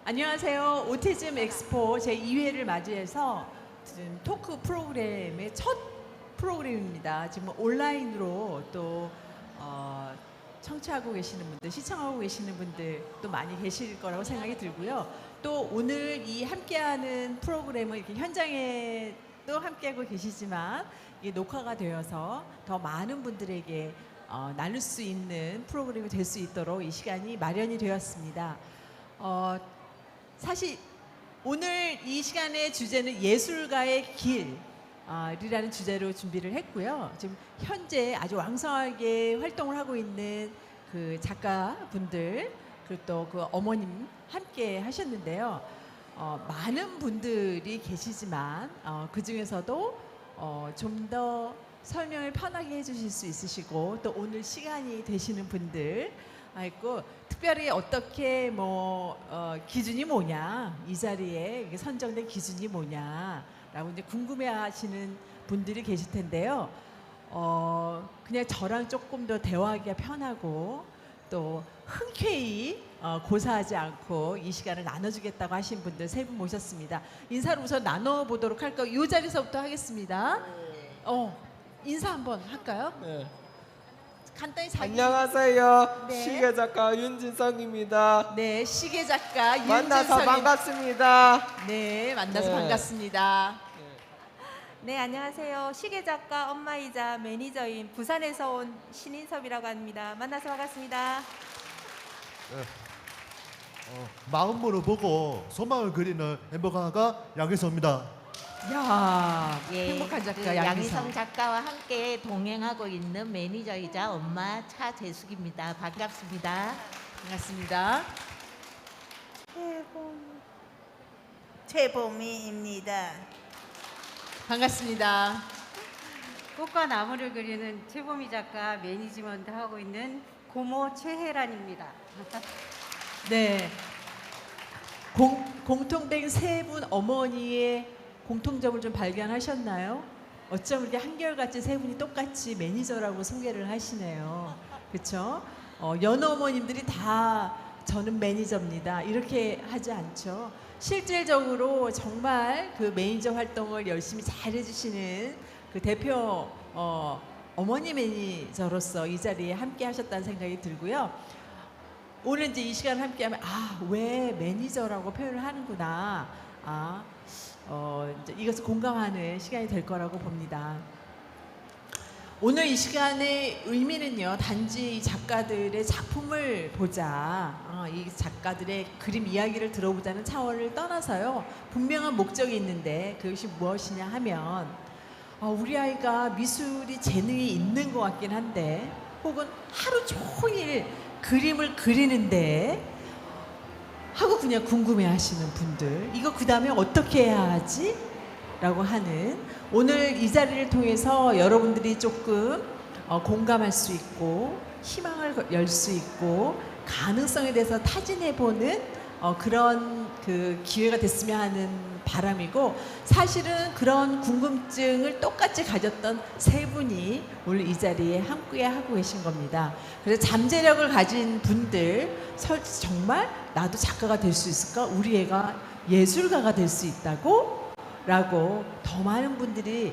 안녕하세요. 오티즘 엑스포 제2회를 맞이해서 지금 토크 프로그램의 첫 프로그램입니다. 지금 온라인으로 또 청취하고 계시는 분들, 시청하고 계시는 분들 또 많이 계실 거라고 생각이 들고요. 또 오늘 이 함께하는 프로그램은 이렇게 현장에 또 함께하고 계시지만 이게 녹화가 되어서 더 많은 분들에게 나눌 수 있는 프로그램이 될 수 있도록 이 시간이 마련이 되었습니다. 사실 오늘 이 시간의 주제는 예술가의 길이라는 주제로 준비를 했고요. 지금 현재 아주 왕성하게 활동을 하고 있는 그 작가분들 그리고 또 그 어머님 함께 하셨는데요. 많은 분들이 계시지만 그 중에서도 좀 더 설명을 편하게 해주실 수 있으시고 또 오늘 시간이 되시는 분들 있고 특별히 어떻게 기준이 뭐냐 이 자리에 선정된 기준이 뭐냐라고 이제 궁금해하시는 분들이 계실 텐데요. 그냥 저랑 조금 더 대화하기가 편하고 또 흔쾌히 고사하지 않고 이 시간을 나눠주겠다고 하신 분들 세 분 모셨습니다. 인사를 우선 나눠보도록 할까요? 이 자리에서부터 하겠습니다. 인사 한번 할까요? 네. 간단히 자기. 안녕하세요. 네. 시계 작가 윤진성입니다. 네, 시계 작가 만나서 윤진성님. 반갑습니다. 네, 만나서 네. 반갑습니다. 네, 안녕하세요. 시계 작가 엄마이자 매니저인 부산에서 온 신인섭이라고 합니다. 만나서 반갑습니다. 마음으로 보고 소망을 그리는 행복한가 양희성입니다. 야, 예, 행복한 작가 그 양희성. 양희성 작가와 함께 동행하고 있는 매니저이자 엄마 차재숙입니다. 반갑습니다. 반갑습니다. 최보미입니다. 반갑습니다. 꽃과 나무를 그리는 최보미 작가 매니지먼트 하고 있는 고모 최혜란입니다. 네. 공통된 세 분 어머니의 공통점을 좀 발견하셨나요? 어쩜 이렇게 한결같이 세 분이 똑같이 매니저라고 소개를 하시네요. 그렇죠? 여느 어머님들이 다 저는 매니저입니다. 이렇게 하지 않죠. 실질적으로 정말 그 매니저 활동을 열심히 잘 해주시는 그 대표 어머니 매니저로서 이 자리에 함께 하셨다는 생각이 들고요. 오늘 이제 이 시간을 함께하면 왜 매니저라고 표현을 하는구나. 이제 이것을 공감하는 시간이 될 거라고 봅니다. 오늘 이 시간의 의미는요, 단지 이 작가들의 작품을 보자, 이 작가들의 그림 이야기를 들어보자는 차원을 떠나서요, 분명한 목적이 있는데 그것이 무엇이냐 하면 우리 아이가 미술이 재능이 있는 것 같긴 한데 혹은 하루 종일 그림을 그리는데 하고 그냥 궁금해하시는 분들, 이거 그 다음에 어떻게 해야 하지? 라고 하는, 오늘 이 자리를 통해서 여러분들이 조금 공감할 수 있고 희망을 열 수 있고 가능성에 대해서 타진해보는 그런 그 기회가 됐으면 하는 바람이고, 사실은 그런 궁금증을 똑같이 가졌던 세 분이 오늘 이 자리에 함께 하고 계신 겁니다. 그래서 잠재력을 가진 분들, 정말 나도 작가가 될 수 있을까? 우리 애가 예술가가 될 수 있다고? 라고 더 많은 분들이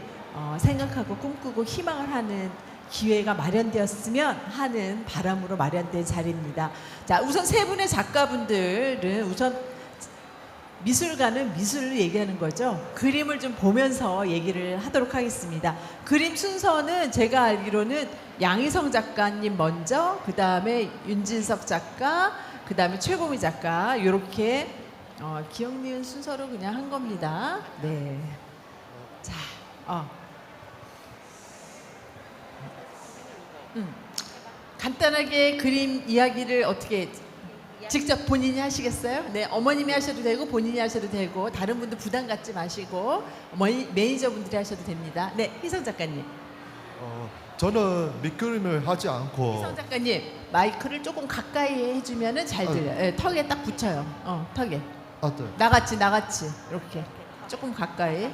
생각하고 꿈꾸고 희망을 하는 기회가 마련되었으면 하는 바람으로 마련된 자리입니다. 자, 우선 세 분의 작가분들은 우선 미술가는 미술을 얘기하는 거죠. 그림을 좀 보면서 얘기를 하도록 하겠습니다. 그림 순서는 제가 알기로는 양희성 작가님 먼저, 그 다음에 윤진석 작가, 그 다음에 최보미 작가, 이렇게 기억 니은 순서로 그냥 한 겁니다. 네. 자, 간단하게 그림 이야기를 어떻게 직접 본인이 하시겠어요? 네, 어머님이 하셔도 되고 본인이 하셔도 되고 다른 분들 부담 갖지 마시고 매니저분들이 하셔도 됩니다. 네, 희성 작가님. 저는 밑그림을 하지 않고 희성 작가님, 마이크를 조금 가까이 해주면은 잘 들려요. 네, 턱에 딱 붙여요. 턱에. 네. 나같이 이렇게 조금 가까이.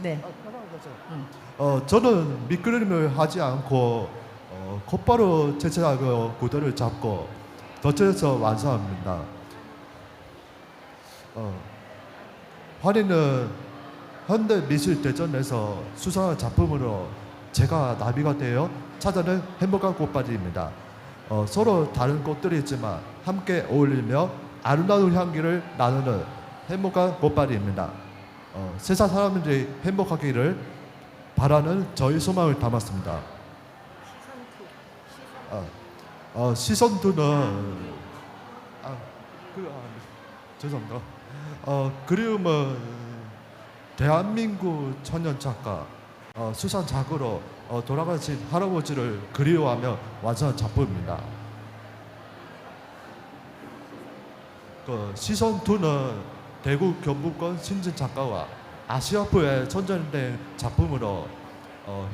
네. 네. 저는 밑그림을 하지 않고 곧바로 제작하고 구도를 잡고 덧쳐서 완성합니다. 환희는 현대미술대전에서 수상한 작품으로 제가 나비가 되어 찾아낸 행복한 꽃밭입니다. 서로 다른 꽃들이 있지만 함께 어울리며 아름다운 향기를 나누는 행복한 꽃밭입니다. 세상 사람들이 행복하기를 바라는 저희 소망을 담았습니다. 시선투는 죄송합니다. 그리움은 대한민국 청년 작가 수상작으로 돌아가신 할아버지를 그리워하며 완성한 작품입니다. 시선2는 대구 경북권 신진 작가와 아시아프에 선전된 작품으로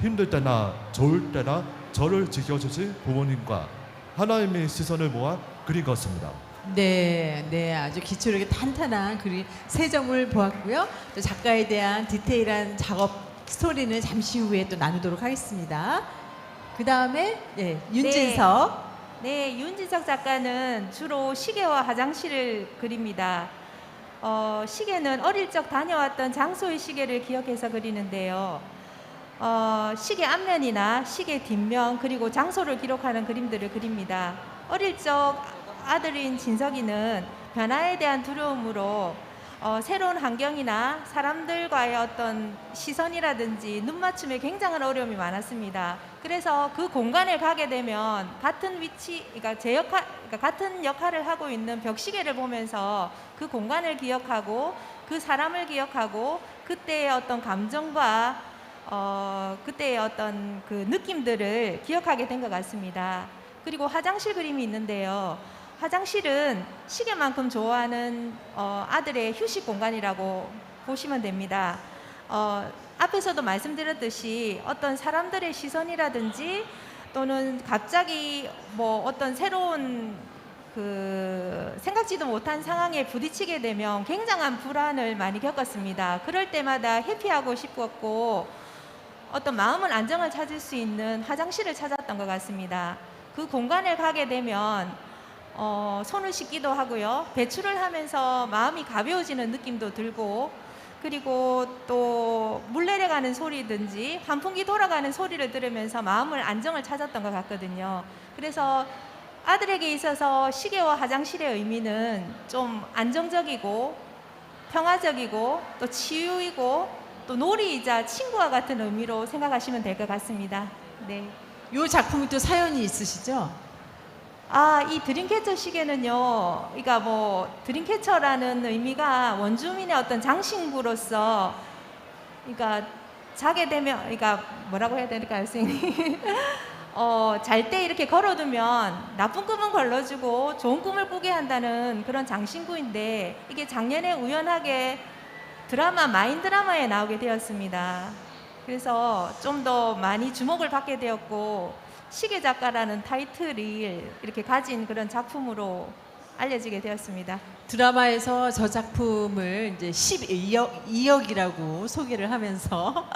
힘들 때나 좋을 때나 저를 지켜주신 부모님과 하나님의 시선을 모아 그린 것입니다. 네, 네, 아주 기초력이 탄탄한 그림 세 점을 보았고요. 또 작가에 대한 디테일한 작업 스토리는 잠시 후에 또 나누도록 하겠습니다. 그 다음에 네, 윤진석. 네, 윤진석 작가는 주로 시계와 화장실을 그립니다. 시계는 어릴 적 다녀왔던 장소의 시계를 기억해서 그리는데요. 시계 앞면이나 시계 뒷면 그리고 장소를 기록하는 그림들을 그립니다. 어릴 적 아들인 진석이는 변화에 대한 두려움으로 새로운 환경이나 사람들과의 어떤 시선이라든지 눈 맞춤에 굉장한 어려움이 많았습니다. 그래서 그 공간에 가게 되면 같은 위치, 그러니까 같은 역할을 하고 있는 벽시계를 보면서 그 공간을 기억하고 그 사람을 기억하고 그때의 어떤 감정과 그때의 어떤 그 느낌들을 기억하게 된 것 같습니다. 그리고 화장실 그림이 있는데요. 화장실은 시계만큼 좋아하는 아들의 휴식 공간이라고 보시면 됩니다. 앞에서도 말씀드렸듯이 어떤 사람들의 시선이라든지 또는 갑자기 뭐 어떤 새로운 그 생각지도 못한 상황에 부딪히게 되면 굉장한 불안을 많이 겪었습니다. 그럴 때마다 회피하고 싶었고 어떤 마음은 안정을 찾을 수 있는 화장실을 찾았던 것 같습니다. 그 공간에 가게 되면 손을 씻기도 하고요. 배출을 하면서 마음이 가벼워지는 느낌도 들고 그리고 또 물 내려가는 소리든지 환풍기 돌아가는 소리를 들으면서 마음을 안정을 찾았던 것 같거든요. 그래서 아들에게 있어서 시계와 화장실의 의미는 좀 안정적이고 평화적이고 또 치유이고 또 놀이이자 친구와 같은 의미로 생각하시면 될 것 같습니다. 네. 이 작품이 또 사연이 있으시죠? 이 드림캐쳐 시계는요, 그러니까 뭐 드림캐쳐라는 의미가 원주민의 어떤 장신구로서, 그러니까 자게 되면, 그러니까 뭐라고 해야 될까요, 선생님? 잘 때 이렇게 걸어두면 나쁜 꿈은 걸러주고 좋은 꿈을 꾸게 한다는 그런 장신구인데 이게 작년에 우연하게 마인 드라마에 나오게 되었습니다. 그래서 좀 더 많이 주목을 받게 되었고 시계 작가라는 타이틀을 이렇게 가진 그런 작품으로 알려지게 되었습니다. 드라마에서 저 작품을 이제 12억이라고 소개를 하면서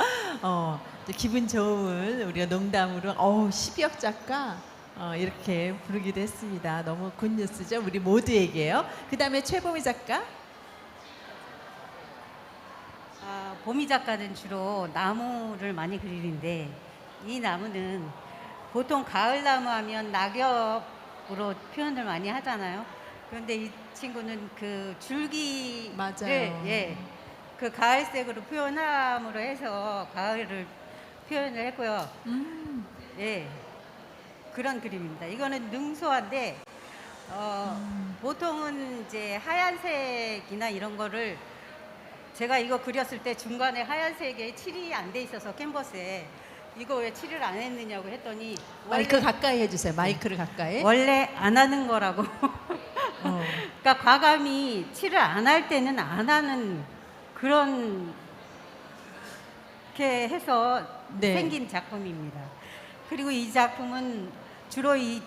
기분 좋은 우리가 농담으로 12억 작가 이렇게 부르기도 했습니다. 너무 굿뉴스죠, 우리 모두에게요. 그 다음에 최보미 작가. 보미 작가는 주로 나무를 많이 그리는데 이 나무는 보통 가을 나무 하면 낙엽으로 표현을 많이 하잖아요. 그런데 이 친구는 그 줄기를 맞아요. 그 가을색으로 표현함으로 해서 가을을 표현을 했고요. 예, 그런 그림입니다. 이거는 능소화인데 보통은 이제 하얀색이나 이런 거를 제가 이거 그렸을 때 중간에 하얀색에 칠이 안 돼 있어서 캔버스에 이거 왜 칠을 안 했느냐고 했더니 마이크 가까이 해주세요. 마이크를 가까이. 원래 안 하는 거라고. 그러니까 과감히 칠을 안 할 때는 안 하는 그런 게 해서 네. 생긴 작품입니다. 그리고 이 작품은 주로 이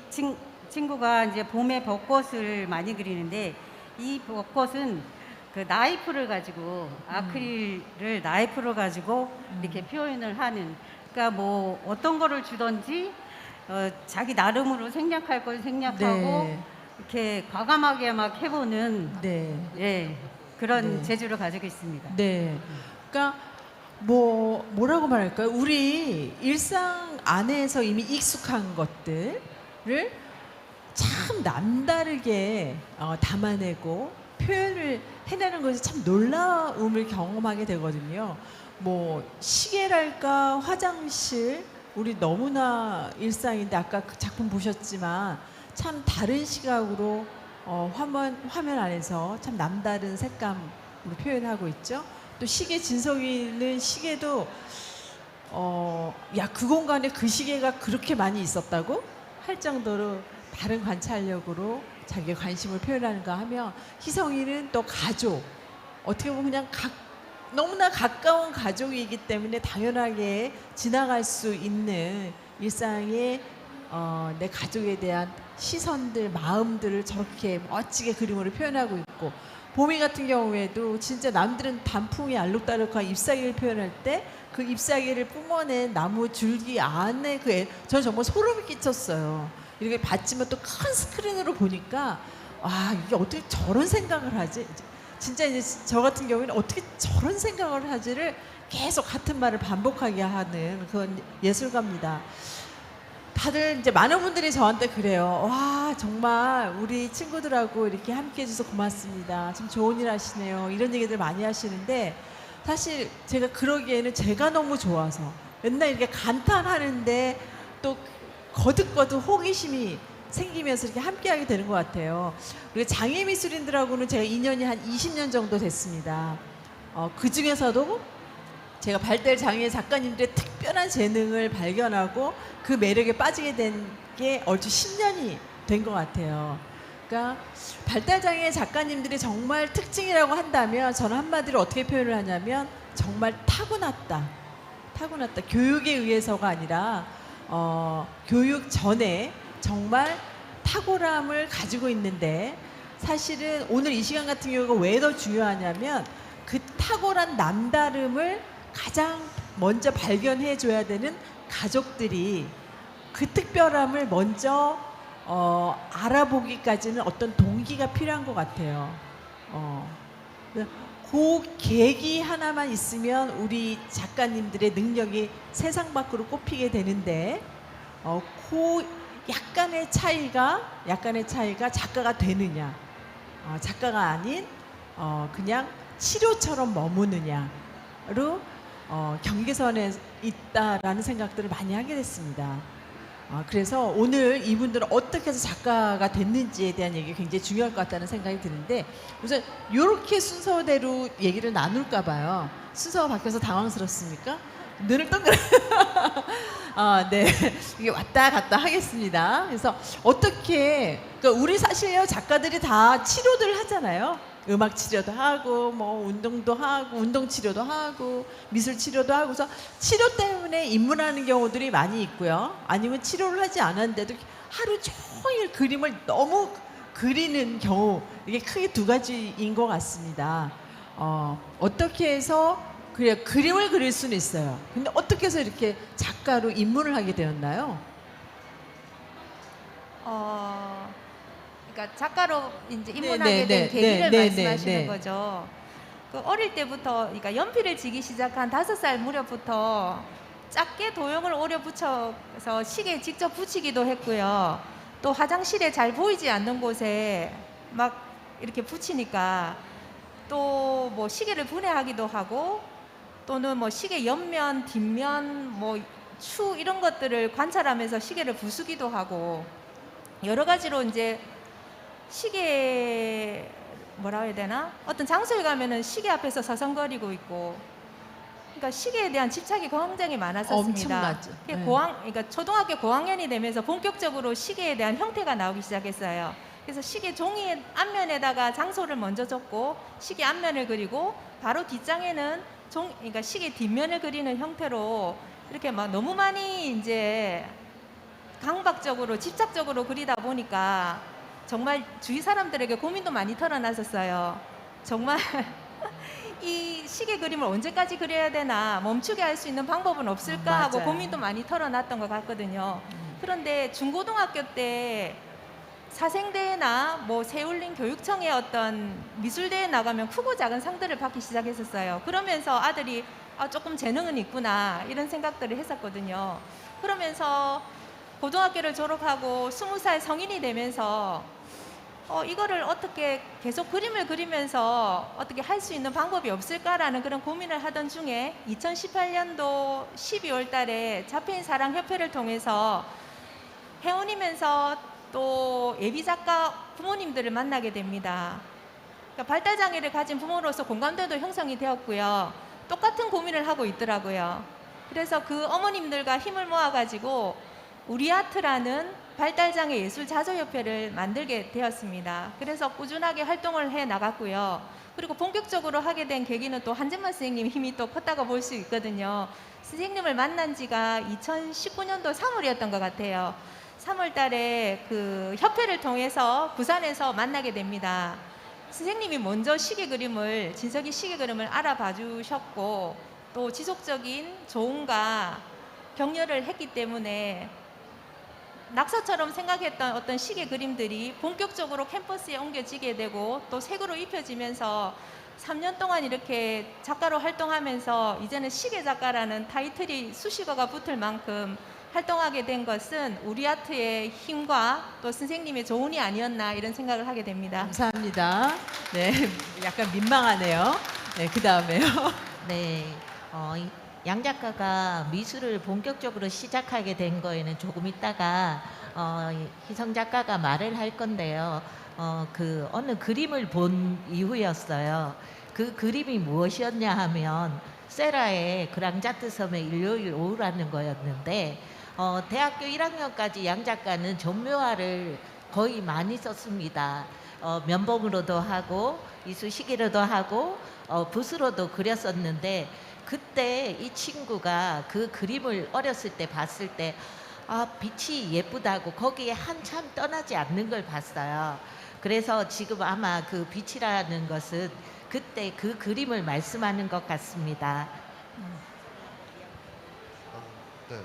친구가 이제 봄에 벚꽃을 많이 그리는데 이 벚꽃은 그 나이프를 가지고 아크릴을 나이프를 가지고 이렇게 표현을 하는, 그러니까 뭐 어떤 거를 주든지 자기 나름으로 생략할 걸 생략하고 네. 이렇게 과감하게 막 해보는 네. 예, 그런 네. 재주를 가지고 있습니다. 네. 그러니까 뭐라고 말할까요? 우리 일상 안에서 이미 익숙한 것들을 참 남다르게 담아내고 표현을 해내는 것이 참 놀라움을 경험하게 되거든요. 뭐 시계랄까 화장실 우리 너무나 일상인데 아까 그 작품 보셨지만 참 다른 시각으로 화면 안에서 참 남다른 색감으로 표현하고 있죠. 또 시계 진석이는 시계도 야, 그 공간에 그 시계가 그렇게 많이 있었다고 할 정도로 다른 관찰력으로 자기의 관심을 표현하는가 하면 희성이는 또 가족 어떻게 보면 그냥 너무나 가까운 가족이기 때문에 당연하게 지나갈 수 있는 일상의 내 가족에 대한 시선들, 마음들을 저렇게 멋지게 그림으로 표현하고 있고 봄이 같은 경우에도 진짜 남들은 단풍이 알록달록한 잎사귀를 표현할 때 그 잎사귀를 뿜어낸 나무 줄기 안에 저는 정말 소름이 끼쳤어요. 이렇게 봤지만 또 큰 스크린으로 보니까 와 이게 어떻게 저런 생각을 하지? 진짜 이제 저 같은 경우에는 어떻게 저런 생각을 하지를 계속 같은 말을 반복하게 하는 그런 예술가입니다. 다들 이제 많은 분들이 저한테 그래요. 와 정말 우리 친구들하고 이렇게 함께 해줘서 고맙습니다. 참 좋은 일 하시네요. 이런 얘기들 많이 하시는데 사실 제가 그러기에는 제가 너무 좋아서 맨날 이렇게 감탄하는데 또 거듭거듭 호기심이 생기면서 이렇게 함께하게 되는 것 같아요. 그리고 장애미술인들하고는 제가 인연이 한 20년 정도 됐습니다. 그 중에서도 제가 발달 장애 작가님들의 특별한 재능을 발견하고 그 매력에 빠지게 된 게 얼추 10년이 된 것 같아요. 그러니까 발달 장애 작가님들이 정말 특징이라고 한다면 저는 한마디로 어떻게 표현을 하냐면 정말 타고났다. 교육에 의해서가 아니라 교육 전에 정말 탁월함을 가지고 있는데 사실은 오늘 이 시간 같은 경우가 왜 더 중요하냐면 그 탁월한 남다름을 가장 먼저 발견해 줘야 되는 가족들이 그 특별함을 먼저 알아보기까지는 어떤 동기가 필요한 것 같아요. 그 계기 하나만 있으면 우리 작가님들의 능력이 세상 밖으로 꼽히게 되는데 그 약간의 차이가 작가가 되느냐, 작가가 아닌 그냥 치료처럼 머무느냐로 경계선에 있다라는 생각들을 많이 하게 됐습니다. 그래서 오늘 이분들은 어떻게 해서 작가가 됐는지에 대한 얘기가 굉장히 중요할 것 같다는 생각이 드는데 우선 이렇게 순서대로 얘기를 나눌까 봐요. 순서가 바뀌어서 당황스럽습니까? 눈을 동그랗 네. 이게 왔다 갔다 하겠습니다. 그래서 어떻게 그러니까 우리 사실요 작가들이 다 치료들 하잖아요. 음악 치료도 하고 뭐 운동도 하고 운동 치료도 하고 미술 치료도 하고 그래서 치료 때문에 입문하는 경우들이 많이 있고요. 아니면 치료를 하지 않았는데도 하루 종일 그림을 너무 그리는 경우 이게 크게 두 가지인 것 같습니다. 어떻게 해서 그림을 그릴 수는 있어요. 근데 어떻게 해서 이렇게 작가로 입문을 하게 되었나요? 그러니까 작가로 이제 입문하게 된 계기를 말씀하시는 거죠. 그 어릴 때부터, 그러니까 연필을 지기 시작한 5살 무렵부터 작게 도형을 오려 붙여서 시계에 직접 붙이기도 했고요. 또 화장실에 잘 보이지 않는 곳에 막 이렇게 붙이니까 또 뭐 시계를 분해하기도 하고 또는 뭐 시계 옆면, 뒷면, 뭐 추 이런 것들을 관찰하면서 시계를 부수기도 하고 여러 가지로 이제 시계 뭐라 해야 되나? 어떤 장소에 가면은 시계 앞에서 서성거리고 있고 그러니까 시계에 대한 집착이 굉장히 많았었습니다. 엄청나죠. 네. 그러니까 초등학교 고학년이 되면서 본격적으로 시계에 대한 형태가 나오기 시작했어요. 그래서 시계 종이 앞면에다가 장소를 먼저 적고 시계 앞면을 그리고 바로 뒷장에는 그러니까 시계 뒷면을 그리는 형태로 이렇게 막 너무 많이 이제 강박적으로 집착적으로 그리다 보니까 정말 주위 사람들에게 고민도 많이 털어놨었어요. 정말 이 시계 그림을 언제까지 그려야 되나 멈추게 할 수 있는 방법은 없을까 하고 고민도 많이 털어놨던 것 같거든요. 그런데 중고등학교 때 사생대회나 뭐 세울림 교육청의 어떤 미술대회 나가면 크고 작은 상들을 받기 시작했었어요. 그러면서 아들이 조금 재능은 있구나 이런 생각들을 했었거든요. 그러면서 고등학교를 졸업하고 20살 성인이 되면서 이거를 어떻게 계속 그림을 그리면서 어떻게 할 수 있는 방법이 없을까라는 그런 고민을 하던 중에 2018년도 12월 달에 잡혀인 사랑협회를 통해서 회원이면서 또 예비 작가 부모님들을 만나게 됩니다. 그러니까 발달장애를 가진 부모로서 공감대도 형성이 되었고요. 똑같은 고민을 하고 있더라고요. 그래서 그 어머님들과 힘을 모아가지고 우리아트라는 발달장애 예술자조협회를 만들게 되었습니다. 그래서 꾸준하게 활동을 해 나갔고요. 그리고 본격적으로 하게 된 계기는 또 한진만 선생님 힘이 또 컸다고 볼 수 있거든요. 선생님을 만난 지가 2019년도 3월이었던 것 같아요. 3월 달에 그 협회를 통해서 부산에서 만나게 됩니다. 선생님이 먼저 시계 그림을, 진석이 시계 그림을 알아봐 주셨고 또 지속적인 조언과 격려를 했기 때문에 낙서처럼 생각했던 어떤 시계 그림들이 본격적으로 캠퍼스에 옮겨지게 되고 또 색으로 입혀지면서 3년 동안 이렇게 작가로 활동하면서 이제는 시계 작가라는 타이틀이 수식어가 붙을 만큼 활동하게 된 것은 우리아트의 힘과 또 선생님의 조언이 아니었나 이런 생각을 하게 됩니다. 감사합니다. 네, 약간 민망하네요. 네, 그 다음에요. 네, 양 작가가 미술을 본격적으로 시작하게 된 거에는 조금 있다가 희성 작가가 말을 할 건데요. 그 어느 그림을 본 이후였어요. 그 그림이 무엇이었냐 하면 세라의 그랑자트 섬의 일요일 오후라는 거였는데 대학교 1학년까지 양 작가는 전묘화를 거의 많이 썼습니다. 면봉으로도 하고 이쑤시개로도 하고 붓으로도 그렸었는데 그때 이 친구가 그 그림을 어렸을 때 봤을 때 빛이 예쁘다고 거기에 한참 떠나지 않는 걸 봤어요. 그래서 지금 아마 그 빛이라는 것은 그때 그 그림을 말씀하는 것 같습니다. 네.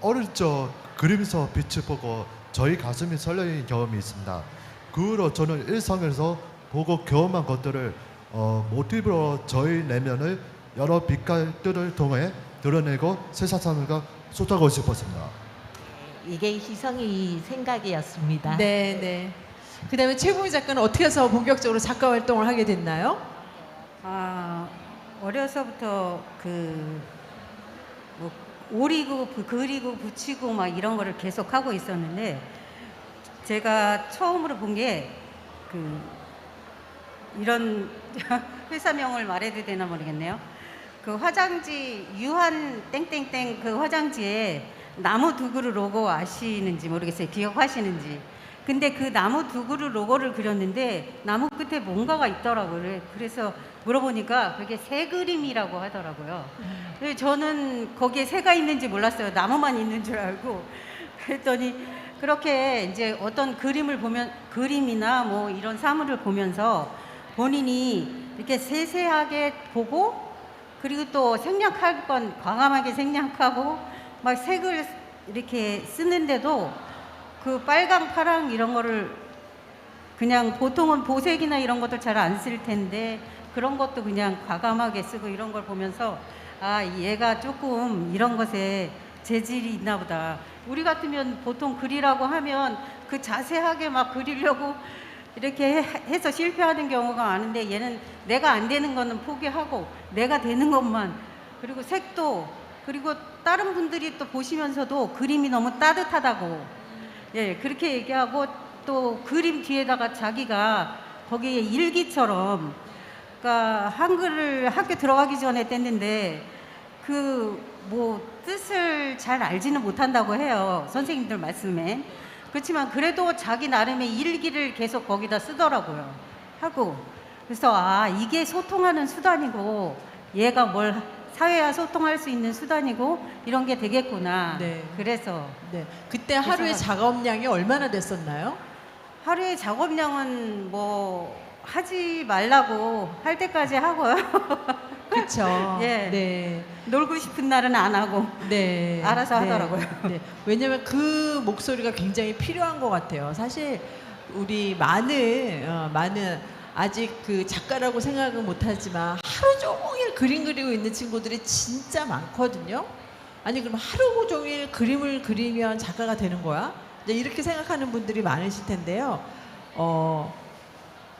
어릴 적 그림에서 빛을 보고 저희 가슴이 설레는 경험이 있습니다. 그 후로 저는 일상에서 보고 경험한 것들을 모티브로 저희 내면을 여러 빛깔들을 통해 드러내고 세상과 쏟아고 싶었습니다. 이게 희성이 생각이었습니다. 네, 네. 그 다음에 최봉희 작가는 어떻게 해서 본격적으로 작가 활동을 하게 됐나요? 어려서부터 뭐 오리고 그리고 붙이고 막 이런 거를 계속 하고 있었는데 제가 처음으로 본 게 이런 회사명을 말해도 되나 모르겠네요. 그 화장지 유한 땡땡땡 그 화장지에 나무 두 그루 로고 아시는지 모르겠어요. 기억하시는지. 근데 그 나무 두 그루 로고를 그렸는데 나무 끝에 뭔가가 있더라고요. 그래서 물어보니까 그게 새 그림이라고 하더라고요. 그래서 저는 거기에 새가 있는지 몰랐어요. 나무만 있는 줄 알고. 그랬더니 그렇게 이제 어떤 그림을 보면 그림이나 뭐 이런 사물을 보면서 본인이 이렇게 세세하게 보고 그리고 또 생략할 건 과감하게 생략하고 막 색을 이렇게 쓰는데도 그 빨강, 파랑 이런 거를 그냥 보통은 보색이나 이런 것도 잘 안 쓸 텐데 그런 것도 그냥 과감하게 쓰고 이런 걸 보면서 얘가 조금 이런 것에 재질이 있나 보다. 우리 같으면 보통 그리라고 하면 그 자세하게 막 그리려고 이렇게 해서 실패하는 경우가 많은데 얘는 내가 안 되는 거는 포기하고 내가 되는 것만 그리고 색도 그리고 다른 분들이 또 보시면서도 그림이 너무 따뜻하다고 그렇게 얘기하고 또 그림 뒤에다가 자기가 거기에 일기처럼 그러니까 한글을 학교 들어가기 전에 뗐는데 그 뭐 뜻을 잘 알지는 못한다고 해요. 선생님들 말씀에. 그렇지만 그래도 자기 나름의 일기를 계속 거기다 쓰더라고요. 하고 그래서 이게 소통하는 수단이고 얘가 뭘 사회와 소통할 수 있는 수단이고 이런 게 되겠구나. 네. 그래서 네. 그때 하루의 작업량이 얼마나 됐었나요? 하루의 작업량은 뭐 하지 말라고 할 때까지 하고요. 그렇죠. 예. 네. 놀고 싶은 날은 안 하고 네. 알아서 하더라고요. 네. 왜냐면 그 목소리가 굉장히 필요한 것 같아요. 사실 우리 많은 아직 그 작가라고 생각은 못하지만 하루 종일 그림 그리고 있는 친구들이 진짜 많거든요. 아니 그럼 하루 종일 그림을 그리면 작가가 되는 거야? 이제 이렇게 생각하는 분들이 많으실 텐데요.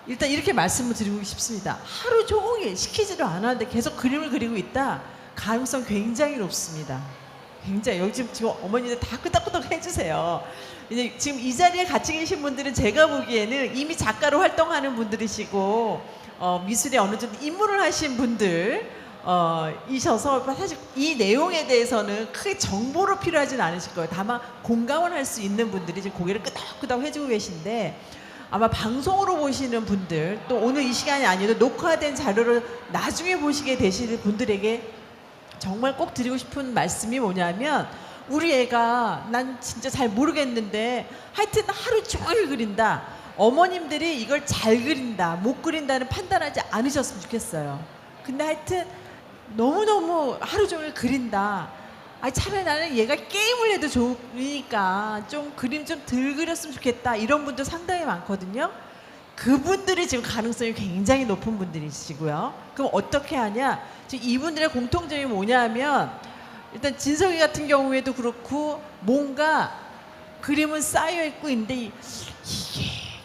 일단 이렇게 말씀을 드리고 싶습니다. 하루 종일 시키지도 않았는데 계속 그림을 그리고 있다. 가능성 굉장히 높습니다. 굉장히 여기 지금 어머니들 다 끄덕끄덕 해주세요. 이제 지금 이 자리에 같이 계신 분들은 제가 보기에는 이미 작가로 활동하는 분들이시고 미술에 어느 정도 입문을 하신 분들 이셔서 사실 이 내용에 대해서는 크게 정보로 필요하진 않으실 거예요. 다만 공감을 할 수 있는 분들이 지금 고개를 끄덕끄덕 해주고 계신데 아마 방송으로 보시는 분들 또 오늘 이 시간이 아니어도 녹화된 자료를 나중에 보시게 되실 분들에게 정말 꼭 드리고 싶은 말씀이 뭐냐면 우리 애가 난 진짜 잘 모르겠는데 하여튼 하루 종일 그린다. 어머님들이 이걸 잘 그린다 못 그린다는 판단하지 않으셨으면 좋겠어요. 근데 하여튼 너무너무 하루 종일 그린다. 아니 차라리 나는 얘가 게임을 해도 좋으니까 좀 그림 좀 덜 그렸으면 좋겠다. 이런 분들 상당히 많거든요. 그분들이 지금 가능성이 굉장히 높은 분들이시고요. 그럼 어떻게 하냐? 지금 이분들의 공통점이 뭐냐면 일단 진석이 같은 경우에도 그렇고 뭔가 그림은 쌓여 있고 있는데 이게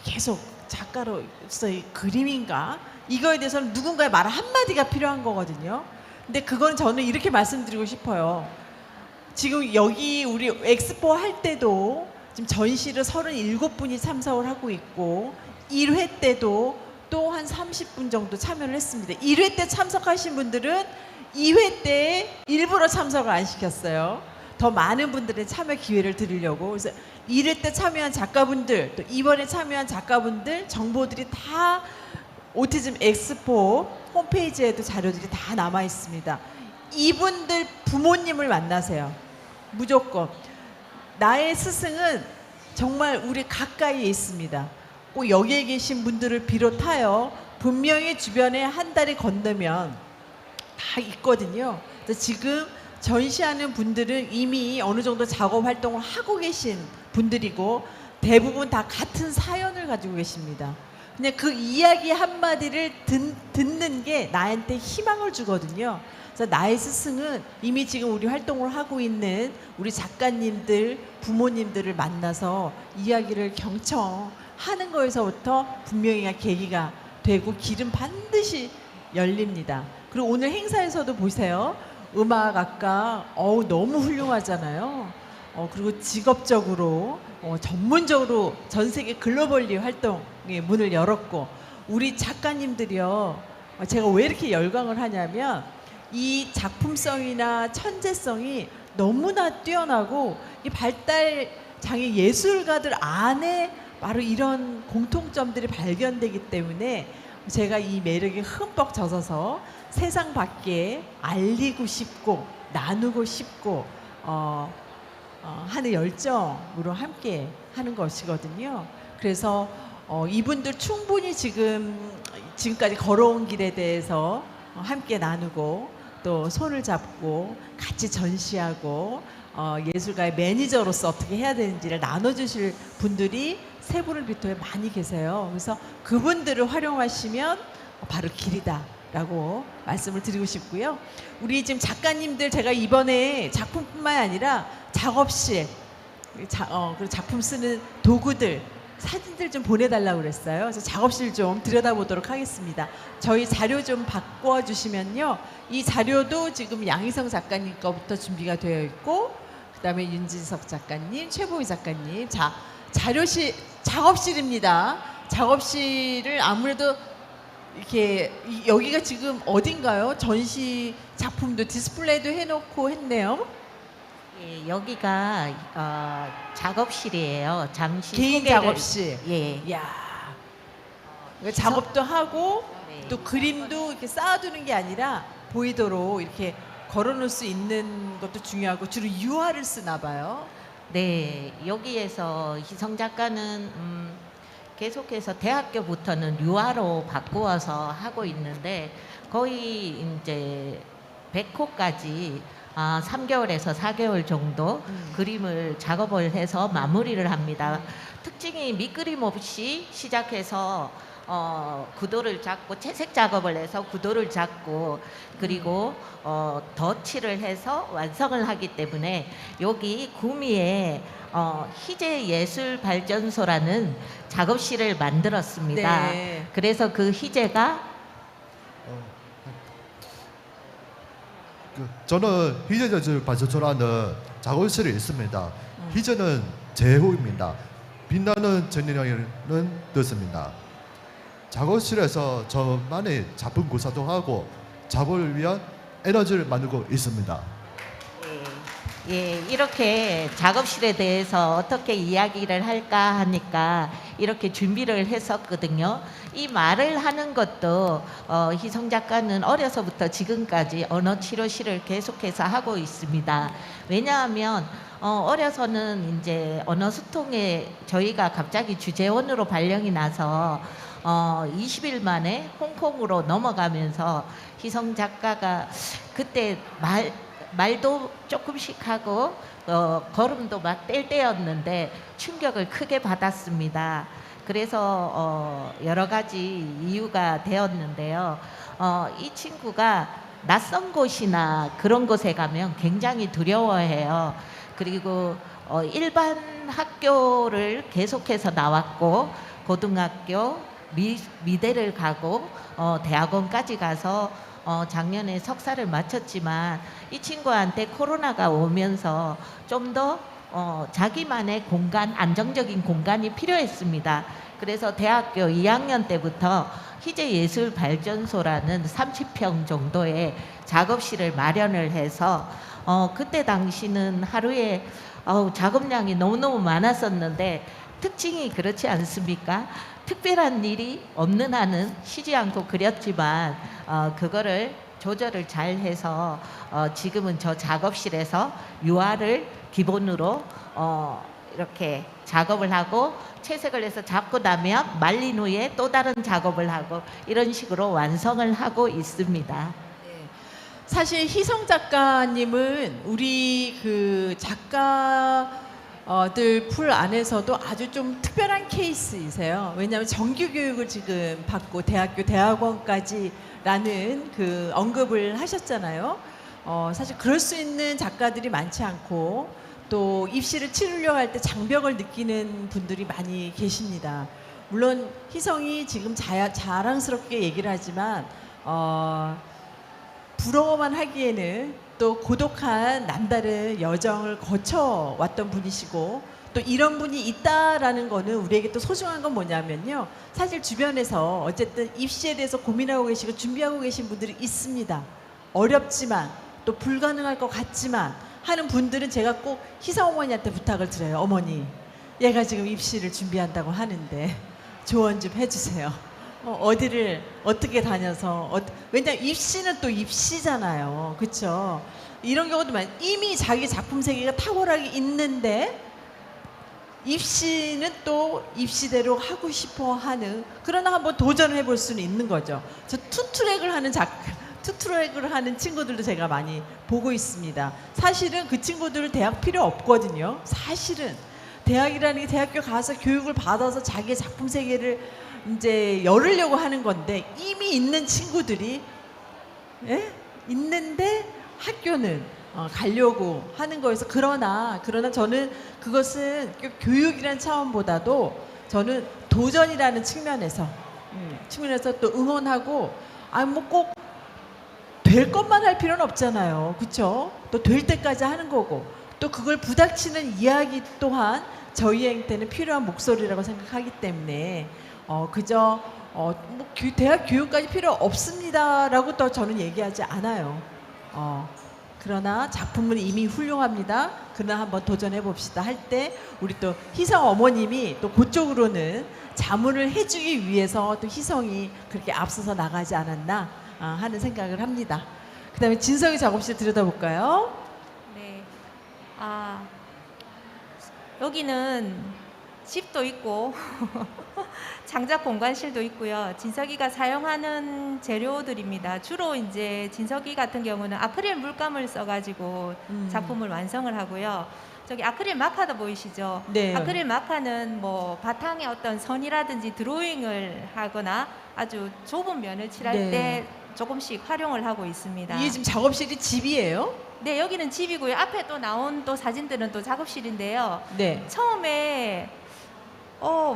계속 작가로서의 그림인가? 이거에 대해서는 누군가의 말 한마디가 필요한 거거든요. 근데 그건 저는 이렇게 말씀드리고 싶어요. 지금 여기 우리 엑스포 할 때도 지금 전시를 37분이 참석을 하고 있고 1회 때도 또 한 30분 정도 참여를 했습니다. 1회 때 참석하신 분들은 2회 때 일부러 참석을 안 시켰어요. 더 많은 분들의 참여 기회를 드리려고. 그래서 1회 때 참여한 작가분들 또 이번에 참여한 작가분들 정보들이 다 오티즘 엑스포 홈페이지에도 자료들이 다 남아 있습니다. 이분들 부모님을 만나세요. 무조건. 나의 스승은 정말 우리 가까이에 있습니다. 꼭 여기에 계신 분들을 비롯하여 분명히 주변에 한 달이 건너면 다 있거든요. 그래서 지금 전시하는 분들은 이미 어느 정도 작업 활동을 하고 계신 분들이고 대부분 다 같은 사연을 가지고 계십니다. 그냥 그 이야기 한마디를 듣는 게 나한테 희망을 주거든요. 그래서 나의 스승은 이미 지금 우리 활동을 하고 있는 우리 작가님들, 부모님들을 만나서 이야기를 경청하는 거에서부터 분명히 계기가 되고 길은 반드시 열립니다. 그리고 오늘 행사에서도 보세요. 음악학과 너무 훌륭하잖아요. 그리고 직업적으로 전문적으로 전 세계 글로벌리 활동의 문을 열었고 우리 작가님들이요. 제가 왜 이렇게 열광을 하냐면 이 작품성이나 천재성이 너무나 뛰어나고 이 발달 장애 예술가들 안에 바로 이런 공통점들이 발견되기 때문에 제가 이 매력에 흠뻑 젖어서 세상 밖에 알리고 싶고 나누고 싶고 하는 열정으로 함께 하는 것이거든요. 그래서 이분들 충분히 지금까지 걸어온 길에 대해서 함께 나누고 또 손을 잡고 같이 전시하고 예술가의 매니저로서 어떻게 해야 되는지를 나눠주실 분들이 세 분을 비롯해 많이 계세요. 그래서 그분들을 활용하시면 바로 길이다라고 말씀을 드리고 싶고요. 우리 지금 작가님들 제가 이번에 작품뿐만 아니라 작업실 그리고 작품 쓰는 도구들 사진들 좀 보내달라고 그랬어요. 그래서 작업실 좀 들여다보도록 하겠습니다. 저희 자료 좀 바꿔주시면요. 이 자료도 지금 양희성 작가님 거부터 준비가 되어 있고 그다음에 윤진석 작가님, 최보희 작가님. 자, 작업실입니다. 작업실을 아무래도 이렇게 여기가 지금 어딘가요? 전시 작품도 디스플레이도 해놓고 했네요. 예, 여기가 작업실이에요. 잠시 개인 소개를- 작업실. 예. 이야, 이거 작업도 하고 네. 또 그림도 이렇게 쌓아두는 게 아니라 보이도록 이렇게 걸어놓을 수 있는 것도 중요하고 주로 유화를 쓰나 봐요. 네, 여기에서 희성 작가는 계속해서 대학교부터는 유화로 바꾸어서 하고 있는데 거의 이제 100호까지 3개월에서 4개월 정도 그림을 작업을 해서 마무리를 합니다. 특징이 밑그림 없이 시작해서 구도를 잡고 채색 작업을 해서 구도를 잡고 그리고 덧칠을 해서 완성을 하기 때문에 여기 구미에 희재 예술 발전소라는 작업실을 만들었습니다. 네. 그래서 그 희재가 저는 희재예술 발전소라는 작업실이 있습니다. 희재는 제호입니다. 빛나는 전이라는 뜻입니다. 작업실에서 저만의 작품 구사도 하고 작업을 위한 에너지를 만들고 있습니다. 예, 이렇게 작업실에 대해서 어떻게 이야기를 할까 하니까 이렇게 준비를 했었거든요. 이 말을 하는 것도 희성 작가는 어려서부터 지금까지 언어 치료실을 계속해서 하고 있습니다. 왜냐하면 어려서는 이제 언어 소통에 저희가 갑자기 주재원으로 발령이 나서 20일 만에 홍콩으로 넘어가면서 희성 작가가 그때 말도 조금씩 하고 걸음도 막 뗄 때였는데 충격을 크게 받았습니다. 그래서 여러 가지 이유가 되었는데요. 이 친구가 낯선 곳이나 그런 곳에 가면 굉장히 두려워해요. 그리고 일반 학교를 계속해서 나왔고 고등학교, 미대를 가고 대학원까지 가서 작년에 석사를 마쳤지만 이 친구한테 코로나가 오면서 좀 더 자기만의 공간, 안정적인 공간이 필요했습니다. 그래서 대학교 2학년 때부터 희재예술발전소라는 30평 정도의 작업실을 마련을 해서 그때 당시는 하루에 작업량이 너무너무 많았었는데 특징이 그렇지 않습니까? 특별한 일이 없는 한은 쉬지 않고 그렸지만 그거를 조절을 잘 해서 지금은 저 작업실에서 유화를 기본으로 이렇게 작업을 하고 채색을 해서 잡고 나면 말린 후에 또 다른 작업을 하고 이런 식으로 완성을 하고 있습니다. 사실 희성 작가님은 우리 그 작가들 풀 안에서도 아주 좀 특별한 케이스이세요. 왜냐하면 정규 교육을 지금 받고 대학교, 대학원까지라는 그 언급을 하셨잖아요. 사실 그럴 수 있는 작가들이 많지 않고 또 입시를 치르려고 할 때 장벽을 느끼는 분들이 많이 계십니다. 물론 희성이 지금 자랑스럽게 얘기를 하지만 부러워만 하기에는 또 고독한 남다른 여정을 거쳐왔던 분이시고 또 이런 분이 있다라는 거는 우리에게 또 소중한 건 뭐냐면요. 사실 주변에서 어쨌든 입시에 대해서 고민하고 계시고 준비하고 계신 분들이 있습니다. 어렵지만 또 불가능할 것 같지만 하는 분들은 제가 꼭 희성 어머니한테 부탁을 드려요. 어머니, 얘가 지금 입시를 준비한다고 하는데 조언 좀 해주세요. 어디를 어떻게 다녀서 왜냐면 입시는 또 입시잖아요. 그렇죠? 이런 경우도 많아요. 이미 자기 작품 세계가 탁월하게 있는데 입시는 또 입시대로 하고 싶어 하는 그러나 한번 도전을 해볼 수는 있는 거죠. 저 투트랙을 하는 친구들도 제가 많이 보고 있습니다. 사실은 그 친구들은 대학 필요 없거든요. 사실은 대학이라는 게 대학교 가서 교육을 받아서 자기의 작품 세계를 이제 열으려고 하는 건데 이미 있는 친구들이 있는데 학교는 가려고 하는 거여서 그러나 저는 그것은 교육이라는 차원보다도 저는 도전이라는 측면에서 또 응원하고 뭐 꼭 될 것만 할 필요는 없잖아요. 그렇죠? 또 될 때까지 하는 거고 또 그걸 부닥치는 이야기 또한 저희한테는 필요한 목소리라고 생각하기 때문에 그저 뭐 대학 교육까지 필요 없습니다라고 또 저는 얘기하지 않아요. 그러나 작품은 이미 훌륭합니다. 그러나 한번 도전해 봅시다 할 때 우리 또 희성 어머님이 또 그쪽으로는 자문을 해주기 위해서 또 희성이 그렇게 앞서서 나가지 않았나 하는 생각을 합니다. 그 다음에 진성이 작업실 들여다볼까요? 네. 여기는 집도 있고 창작 공간실도 있고요. 진석이가 사용하는 재료들입니다. 주로 이제 진석이 같은 경우는 아크릴 물감을 써가지고 작품을 완성을 하고요. 저기 아크릴 마카도 보이시죠? 네. 아크릴 마카는 뭐 바탕에 어떤 선이라든지 드로잉을 하거나 아주 좁은 면을 칠할 네. 때 조금씩 활용을 하고 있습니다. 이게 지금 작업실이 집이에요? 네, 여기는 집이고요. 앞에 또 나온 또 사진들은 또 작업실인데요. 네. 처음에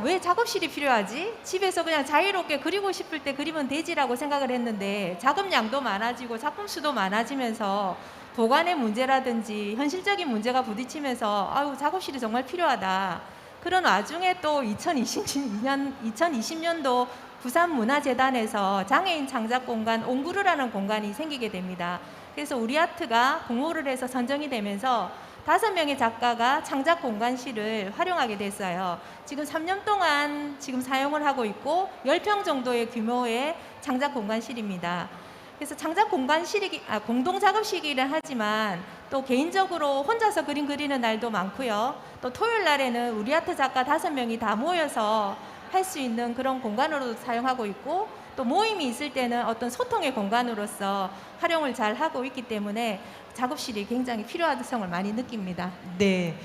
왜 작업실이 필요하지? 집에서 그냥 자유롭게 그리고 싶을 때 그리면 되지라고 생각을 했는데 작업량도 많아지고 작품 수도 많아지면서 보관의 문제라든지 현실적인 문제가 부딪히면서 아유 작업실이 정말 필요하다. 그런 와중에 또 2020년도 부산문화재단에서 장애인 창작공간 옹구르라는 공간이 생기게 됩니다. 그래서 우리 아트가 공모를 해서 선정이 되면서 5명의 작가가 창작 공간실을 활용하게 됐어요. 지금 3년 동안 지금 사용을 하고 있고 10평 정도의 규모의 창작 공간실입니다. 그래서 창작 공간실이 공동 작업실이긴 하지만 또 개인적으로 혼자서 그림 그리는 날도 많고요. 또 토요일 날에는 우리 아트 작가 5명이 다 모여서 할 수 있는 그런 공간으로도 사용하고 있고 또 모임이 있을 때는 어떤 소통의 공간으로서 활용을 잘 하고 있기 때문에 작업실이 굉장히 필요하성을 많이 느낍니다. 네.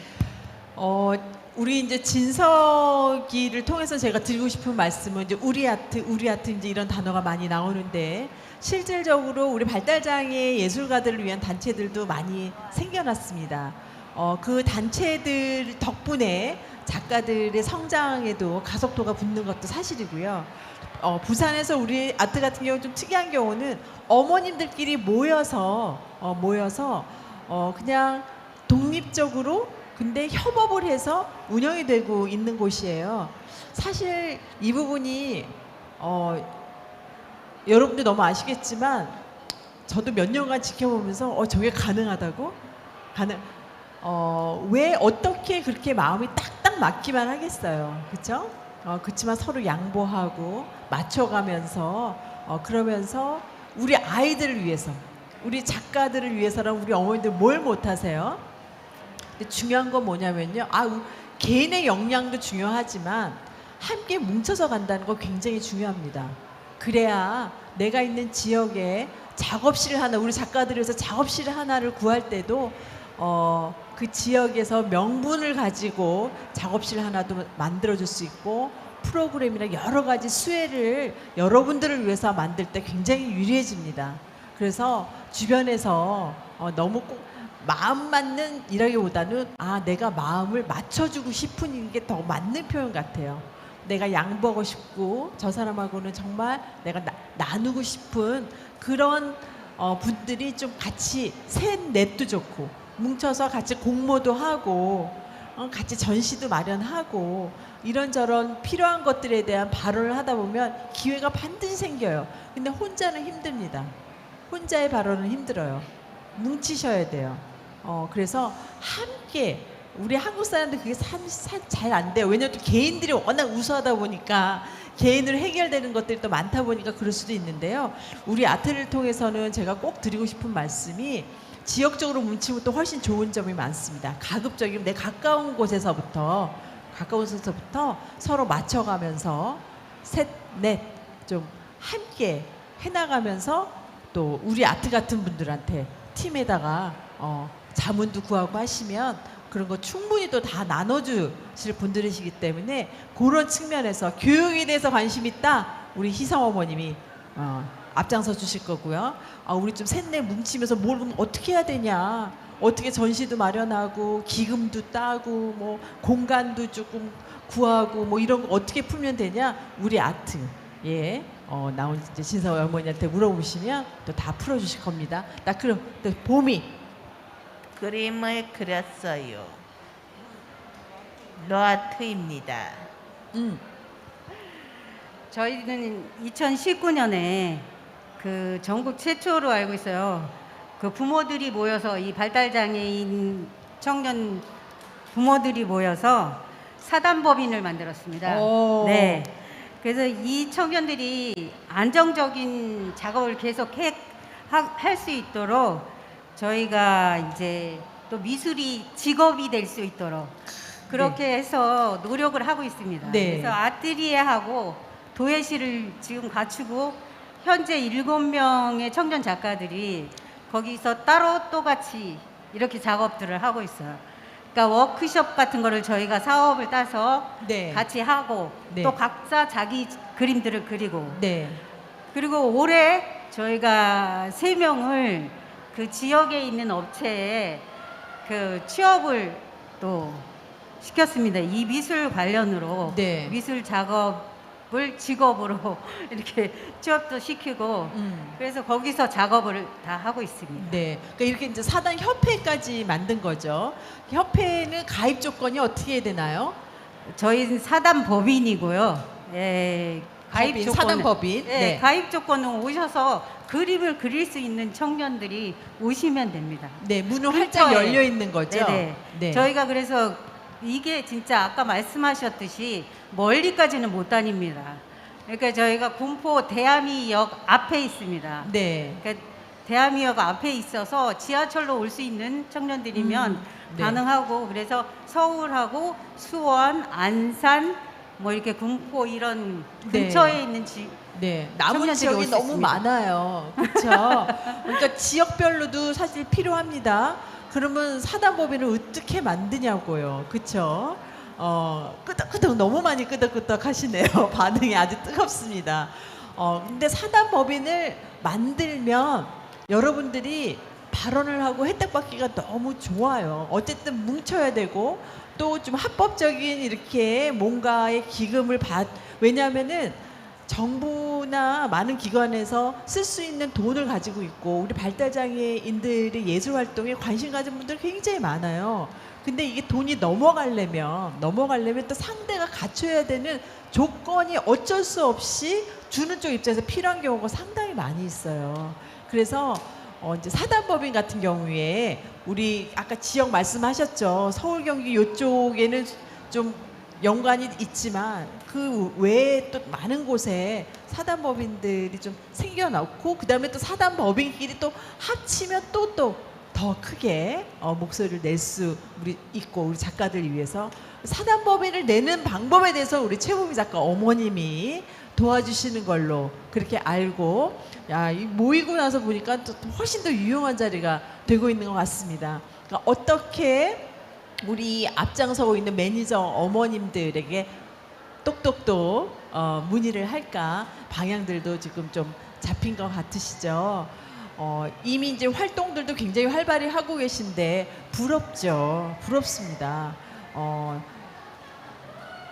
우리 이제 진석이를 통해서 제가 드리고 싶은 말씀은 이제 우리 아트 이제 이런 단어가 많이 나오는데 실질적으로 우리 발달장애 예술가들을 위한 단체들도 많이 생겨났습니다. 그 단체들 덕분에 작가들의 성장에도 가속도가 붙는 것도 사실이고요. 부산에서 우리 아트 같은 경우 좀 특이한 경우는 어머님들끼리 모여서 그냥 독립적으로 근데 협업을 해서 운영이 되고 있는 곳이에요. 사실 이 부분이 여러분들 너무 아시겠지만 저도 몇 년간 지켜보면서 저게 가능하다고? 왜 어떻게 그렇게 마음이 딱딱 맞기만 하겠어요. 그렇죠? 그렇지만 서로 양보하고 맞춰가면서 그러면서 우리 아이들을 위해서 우리 작가들을 위해서는 우리 어머니들 뭘 못하세요? 근데 중요한 건 뭐냐면요. 개인의 역량도 중요하지만 함께 뭉쳐서 간다는 거 굉장히 중요합니다. 그래야 내가 있는 지역에 작업실 하나, 우리 작가들에서 작업실 하나를 구할 때도 그 지역에서 명분을 가지고 작업실 하나도 만들어줄 수 있고 프로그램이나 여러 가지 수혜를 여러분들을 위해서 만들 때 굉장히 유리해집니다. 그래서 주변에서 너무 꼭 마음 맞는 이라기보다는 내가 마음을 맞춰주고 싶은 게 더 맞는 표현 같아요. 내가 양보하고 싶고 저 사람하고는 정말 내가 나누고 싶은 그런 분들이 좀 같이 셋 넷도 좋고 뭉쳐서 같이 공모도 하고 같이 전시도 마련하고 이런저런 필요한 것들에 대한 발언을 하다 보면 기회가 반드시 생겨요. 근데 혼자는 힘듭니다. 혼자의 발언은 힘들어요. 뭉치셔야 돼요. 그래서 함께 우리 한국 사람들 그게 잘 안 돼요. 왜냐하면 또 개인들이 워낙 우수하다 보니까 개인으로 해결되는 것들이 또 많다 보니까 그럴 수도 있는데요. 우리 아트를 통해서는 제가 꼭 드리고 싶은 말씀이 지역적으로 뭉치면 또 훨씬 좋은 점이 많습니다. 가급적이면 내 가까운 곳에서부터 서로 맞춰가면서 셋, 넷 좀 함께 해나가면서 또 우리 아트 같은 분들한테 팀에다가 자문도 구하고 하시면 그런 거 충분히 또 다 나눠주실 분들이시기 때문에 그런 측면에서 교육에 대해서 관심 있다 우리 희성 어머님이 앞장서 주실 거고요. 우리 좀 셋넷 뭉치면서 뭘 그럼 어떻게 해야 되냐, 어떻게 전시도 마련하고 기금도 따고 뭐 공간도 조금 구하고 뭐 이런 거 어떻게 풀면 되냐, 우리 아트 나온 이제 진서 어머니한테 물어보시면 또 다 풀어주실 겁니다. 나 그럼 또 봄이 그림을 그렸어요. 노아트입니다. 저희는 2019년에 그 전국 최초로 알고 있어요. 그 부모들이 모여서 이 발달장애인 청년 부모들이 모여서 사단법인을 만들었습니다. 네. 그래서 이 청년들이 안정적인 작업을 계속 할 수 있도록 저희가 이제 또 미술이 직업이 될 수 있도록 그렇게 해서 노력을 하고 있습니다. 네. 그래서 아뜨리에하고 도예실을 지금 갖추고 현재 7명의 청년 작가들이 거기서 따로 또 같이 이렇게 작업들을 하고 있어요. 그러니까 워크숍 같은 거를 저희가 사업을 따서 네. 같이 하고 네. 또 각자 자기 그림들을 그리고 네. 그리고 올해 저희가 3명을 그 지역에 있는 업체에 그 취업을 또 시켰습니다. 이 미술 관련으로 네. 미술 작업을 직업으로 이렇게 취업도 시키고 그래서 거기서 작업을 다 하고 있습니다. 네. 그러니까 이렇게 이제 사단 협회까지 만든 거죠. 협회는 가입 조건이 어떻게 되나요? 저희는 사단 법인이고요. 예, 법인, 사단 법인. 예, 네. 가입 조건은 오셔서 그림을 그릴 수 있는 청년들이 오시면 됩니다. 네, 문은 활짝 근처에. 열려 있는 거죠. 네네. 네. 저희가 그래서 이게 진짜 아까 말씀하셨듯이 멀리까지는 못 다닙니다. 그러니까 저희가 군포 대암이역 앞에 있습니다. 네. 그러니까 대암이역 앞에 있어서 지하철로 올 수 있는 청년들이면 네. 가능하고 그래서 서울하고 수원, 안산 뭐 이렇게 군포 이런 네. 근처에 있는 네, 남은 청년들이 지역이 올수 너무 있습니다. 많아요. 그렇죠? 그러니까 지역별로도 사실 필요합니다. 그러면 사단법인을 어떻게 만드냐고요. 그렇죠? 끄덕끄덕 너무 많이 끄덕끄덕 하시네요. 반응이 아주 뜨겁습니다. 근데 사단법인을 만들면 여러분들이 발언을 하고 혜택 받기가 너무 좋아요. 어쨌든 뭉쳐야 되고 또 좀 합법적인 이렇게 뭔가의 기금을 왜냐하면은 정부나 많은 기관에서 쓸 수 있는 돈을 가지고 있고 우리 발달장애인들의 예술 활동에 관심 가진 분들 굉장히 많아요. 근데 이게 돈이 넘어가려면 또 상대가 갖춰야 되는 조건이 어쩔 수 없이 주는 쪽 입장에서 필요한 경우가 상당히 많이 있어요. 그래서 이제 사단법인 같은 경우에 우리 아까 지역 말씀하셨죠. 서울 경기 이쪽에는 좀 연관이 있지만 그 외에 또 많은 곳에 사단법인들이 좀 생겨났고 그다음에 또 사단법인끼리 또 합치면 또 더 크게 목소리를 낼 수 있고 우리 작가들 위해서 사단법인을 내는 방법에 대해서 우리 최보미 작가 어머님이 도와주시는 걸로 그렇게 알고 모이고 나서 보니까 또 훨씬 더 유용한 자리가 되고 있는 것 같습니다. 그러니까 어떻게 우리 앞장서고 있는 매니저 어머님들에게 똑똑똑 문의를 할까 방향들도 지금 좀 잡힌 것 같으시죠? 이미 이제 활동들도 굉장히 활발히 하고 계신데 부럽죠. 부럽습니다.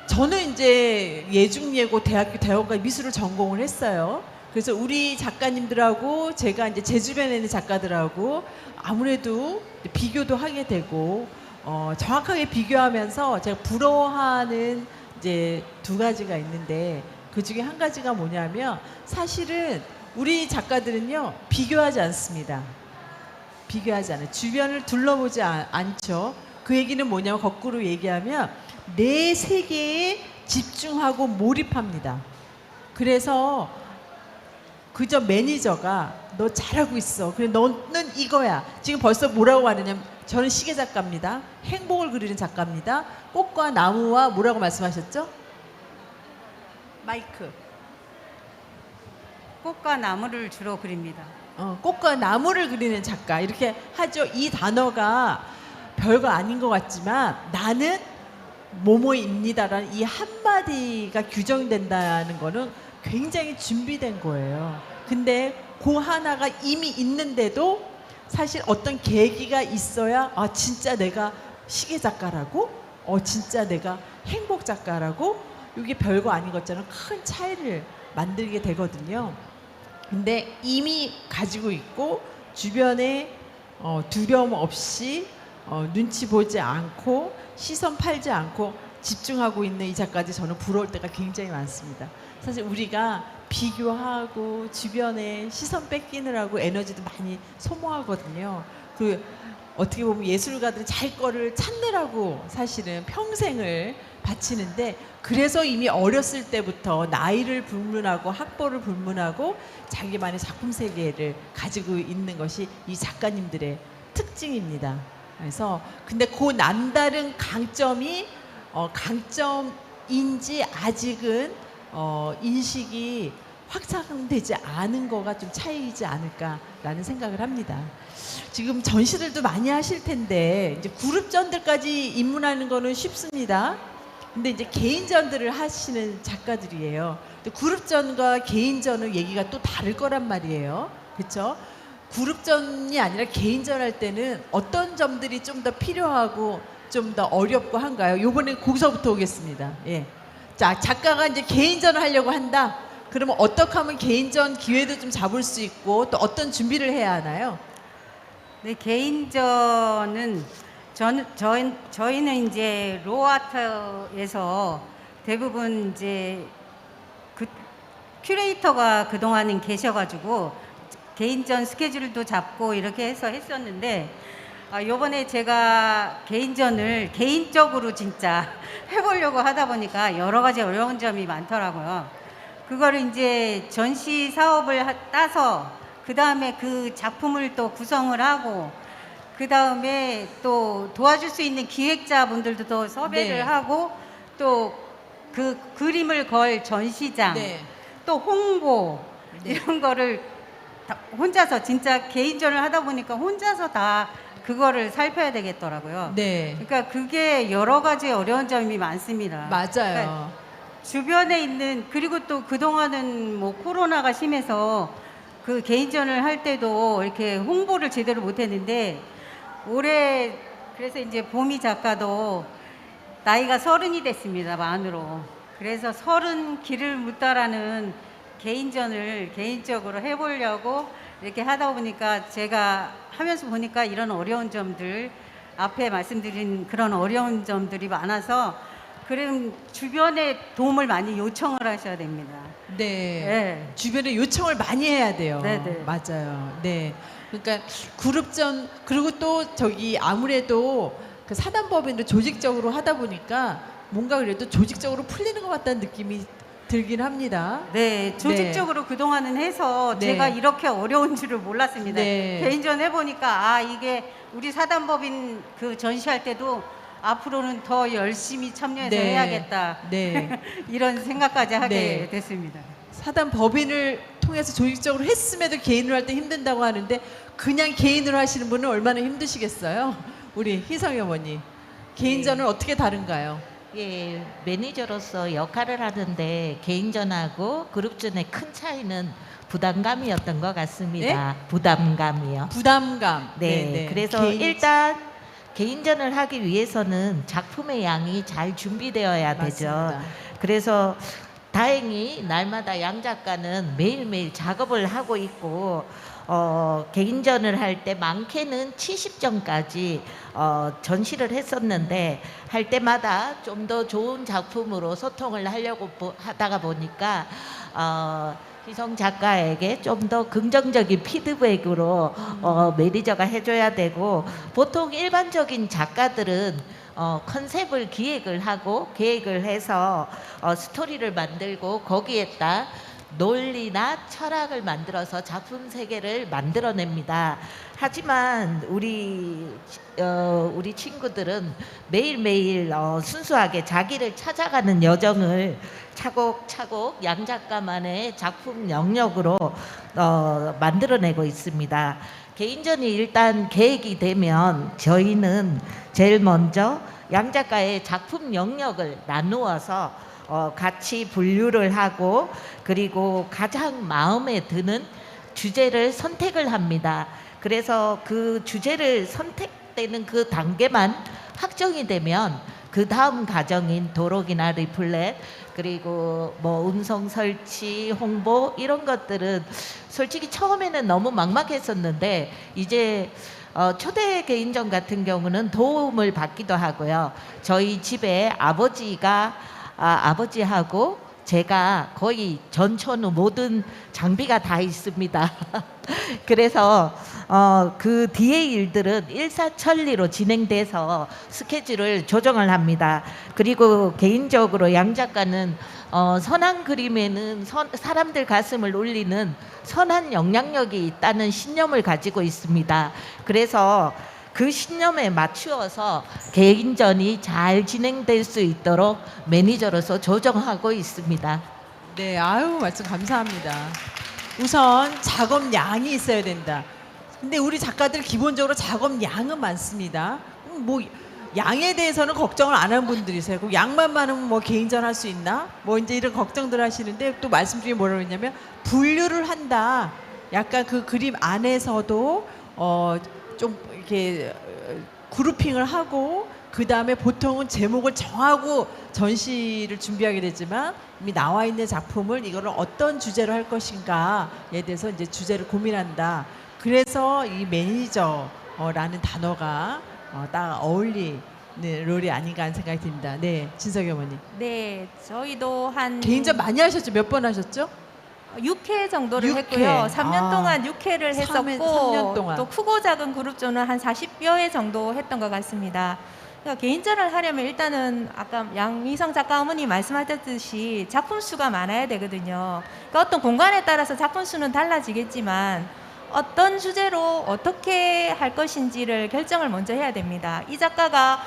저는 이제 예중예고 대학교 대학원까지 미술을 전공을 했어요. 그래서 우리 작가님들하고 제가 이제 제 주변에 있는 작가들하고 아무래도 비교도 하게 되고 정확하게 비교하면서 제가 부러워하는 이제 2가지가 있는데 그 중에 한 가지가 뭐냐면 사실은 우리 작가들은요 비교하지 않습니다. 비교하지 않아요. 주변을 둘러보지 않죠. 그 얘기는 뭐냐면 거꾸로 얘기하면 내 세계에 집중하고 몰입합니다. 그래서 그저 매니저가 너 잘하고 있어. 그래 너는 이거야. 지금 벌써 뭐라고 하느냐면 저는 시계 작가입니다. 행복을 그리는 작가입니다. 꽃과 나무와 뭐라고 말씀하셨죠? 마이크. 꽃과 나무를 주로 그립니다. 꽃과 나무를 그리는 작가 이렇게 하죠. 이 단어가 별거 아닌 것 같지만 나는 뭐뭐입니다라는 이 한마디가 규정된다는 거는 굉장히 준비된 거예요. 근데 그 하나가 이미 있는데도 사실 어떤 계기가 있어야 진짜 내가 시계 작가라고? 진짜 내가 행복 작가라고? 이게 별거 아닌 것처럼 큰 차이를 만들게 되거든요. 근데 이미 가지고 있고 주변에 두려움 없이 눈치 보지 않고 시선 팔지 않고 집중하고 있는 이 작가들 저는 부러울 때가 굉장히 많습니다. 사실 우리가 비교하고 주변에 시선 뺏기느라고 에너지도 많이 소모하거든요. 어떻게 보면 예술가들은 자기 거를 찾느라고 사실은 평생을 바치는데 그래서 이미 어렸을 때부터 나이를 불문하고 학벌을 불문하고 자기만의 작품 세계를 가지고 있는 것이 이 작가님들의 특징입니다. 그래서 근데 그 남다른 강점이 강점인지 아직은 인식이 확산되지 않은 거가 좀 차이이지 않을까라는 생각을 합니다. 지금 전시들도 많이 하실 텐데 이제 그룹전들까지 입문하는 거는 쉽습니다. 근데 이제 개인전들을 하시는 작가들이에요. 근데 그룹전과 개인전은 얘기가 또 다를 거란 말이에요. 그렇죠? 그룹전이 아니라 개인전 할 때는 어떤 점들이 좀 더 필요하고 좀 더 어렵고 한가요? 요번에 거기서부터 오겠습니다. 예. 자, 작가가 이제 개인전을 하려고 한다. 그러면 어떻게 하면 개인전 기회도 좀 잡을 수 있고 또 어떤 준비를 해야 하나요? 네, 개인전은 저희는 이제 로아트에서 대부분 이제 그 큐레이터가 그동안은 계셔가지고 개인전 스케줄도 잡고 이렇게 해서 했었는데 요번에 제가 개인전을 개인적으로 진짜 해보려고 하다 보니까 여러 가지 어려운 점이 많더라고요. 그거를 이제 전시 사업을 따서 그 다음에 그 작품을 또 구성을 하고 그 다음에 또 도와줄 수 있는 기획자분들도 또 섭외를 네. 하고 또 그 그림을 걸 전시장 네. 또 홍보 네. 이런 거를 다 혼자서 진짜 개인전을 하다 보니까 혼자서 다 그거를 살펴야 되겠더라고요. 네. 그러니까 그게 여러 가지 어려운 점이 많습니다. 맞아요. 그러니까 주변에 있는 그리고 또 그동안은 뭐 코로나가 심해서 그 개인전을 할 때도 이렇게 홍보를 제대로 못했는데 올해 그래서 이제 보미 작가도 나이가 30이 됐습니다. 만으로. 그래서 30 길을 묻다라는 개인전을 개인적으로 해보려고 이렇게 하다 보니까 제가 하면서 보니까 이런 어려운 점들 앞에 말씀드린 그런 어려운 점들이 많아서 그럼 주변에 도움을 많이 요청을 하셔야 됩니다. 네. 네. 주변에 요청을 많이 해야 돼요. 네네. 맞아요. 네. 그러니까 그룹전 그리고 또 저기 아무래도 그 사단법인을 조직적으로 하다 보니까 뭔가 그래도 조직적으로 풀리는 것 같다는 느낌이 들긴 합니다. 네, 조직적으로 그동안은 해서 네. 제가 이렇게 어려운 줄을 몰랐습니다. 네. 개인전 해보니까 이게 우리 사단법인 그 전시할 때도 앞으로는 더 열심히 참여해서 네. 해야겠다. 네. 이런 생각까지 하게 네. 됐습니다. 사단 법인을 통해서 조직적으로 했음에도 개인으로 할 때 힘든다고 하는데 그냥 개인으로 하시는 분은 얼마나 힘드시겠어요? 우리 희성이 어머니. 개인전은 어떻게 다른가요? 예, 매니저로서 역할을 하는데 개인전하고 그룹전의 큰 차이는 부담감이었던 것 같습니다. 부담감이요. 부담감. 네, 그래서 개인- 일단 개인전을 하기 위해서는 작품의 양이 잘 준비되어야 되죠. 맞습니다. 그래서 다행히 날마다 양 작가는 매일매일 작업을 하고 있고 개인전을 할 때 많게는 70전까지 전시를 했었는데 할 때마다 좀 더 좋은 작품으로 소통을 하려고 하다가 보니까 희성 작가에게 좀 더 긍정적인 피드백으로 매니저가 해줘야 되고 보통 일반적인 작가들은 컨셉을 기획을 하고 계획을 해서 스토리를 만들고 거기에다 논리나 철학을 만들어서 작품 세계를 만들어냅니다. 하지만 우리 친구들은 매일매일 순수하게 자기를 찾아가는 여정을 차곡차곡 양 작가만의 작품 영역으로 만들어내고 있습니다. 개인전이 일단 계획이 되면 저희는 제일 먼저 양 작가의 작품 영역을 나누어서 같이 분류를 하고 그리고 가장 마음에 드는 주제를 선택을 합니다. 그래서 그 주제를 선택되는 그 단계만 확정이 되면 그 다음 과정인 도록이나 리플렛 그리고 뭐 음성 설치, 홍보 이런 것들은 솔직히 처음에는 너무 막막했었는데 이제 초대 개인전 같은 경우는 도움을 받기도 하고요. 저희 집에 아버지하고 제가 거의 전천후 모든 장비가 다 있습니다. 그래서 그 뒤의 일들은 일사천리로 진행돼서 스케줄을 조정을 합니다. 그리고 개인적으로 양 작가는 선한 그림에는 사람들 가슴을 울리는 선한 영향력이 있다는 신념을 가지고 있습니다. 그래서 그 신념에 맞추어서 개인전이 잘 진행될 수 있도록 매니저로서 조정하고 있습니다. 네, 아유 말씀 감사합니다. 우선 작업량이 있어야 된다. 근데 우리 작가들 기본적으로 작업량은 많습니다. 뭐 양에 대해서는 걱정을 안 하는 분들이세요. 그 양만 많으면 뭐 개인전 할 수 있나? 뭐 이제 이런 걱정들 하시는데 또 말씀 중에 뭐라고 했냐면 분류를 한다. 약간 그 그림 안에서도 좀 이렇게 그룹핑을 하고 그 다음에 보통은 제목을 정하고 전시를 준비하게 되지만 이미 나와 있는 작품을 이거를 어떤 주제로 할 것인가에 대해서 이제 주제를 고민한다. 그래서 이 매니저라는 단어가 딱 어울리는 롤이 아닌가 하는 생각이 듭니다. 네, 진석이 어머니. 네, 저희도 한 개인전 많이 하셨죠? 몇 번 하셨죠? 6회 정도를 6회. 했고요. 3년 아, 동안 6회를 했었고 3년 동안. 또 크고 작은 그룹전은 한 40여 회 정도 했던 것 같습니다. 그러니까 개인전을 하려면 일단은 아까 양미성 작가 어머니 말씀하셨듯이 작품 수가 많아야 되거든요. 그러니까 어떤 공간에 따라서 작품 수는 달라지겠지만 어떤 주제로 어떻게 할 것인지를 결정을 먼저 해야 됩니다. 이 작가가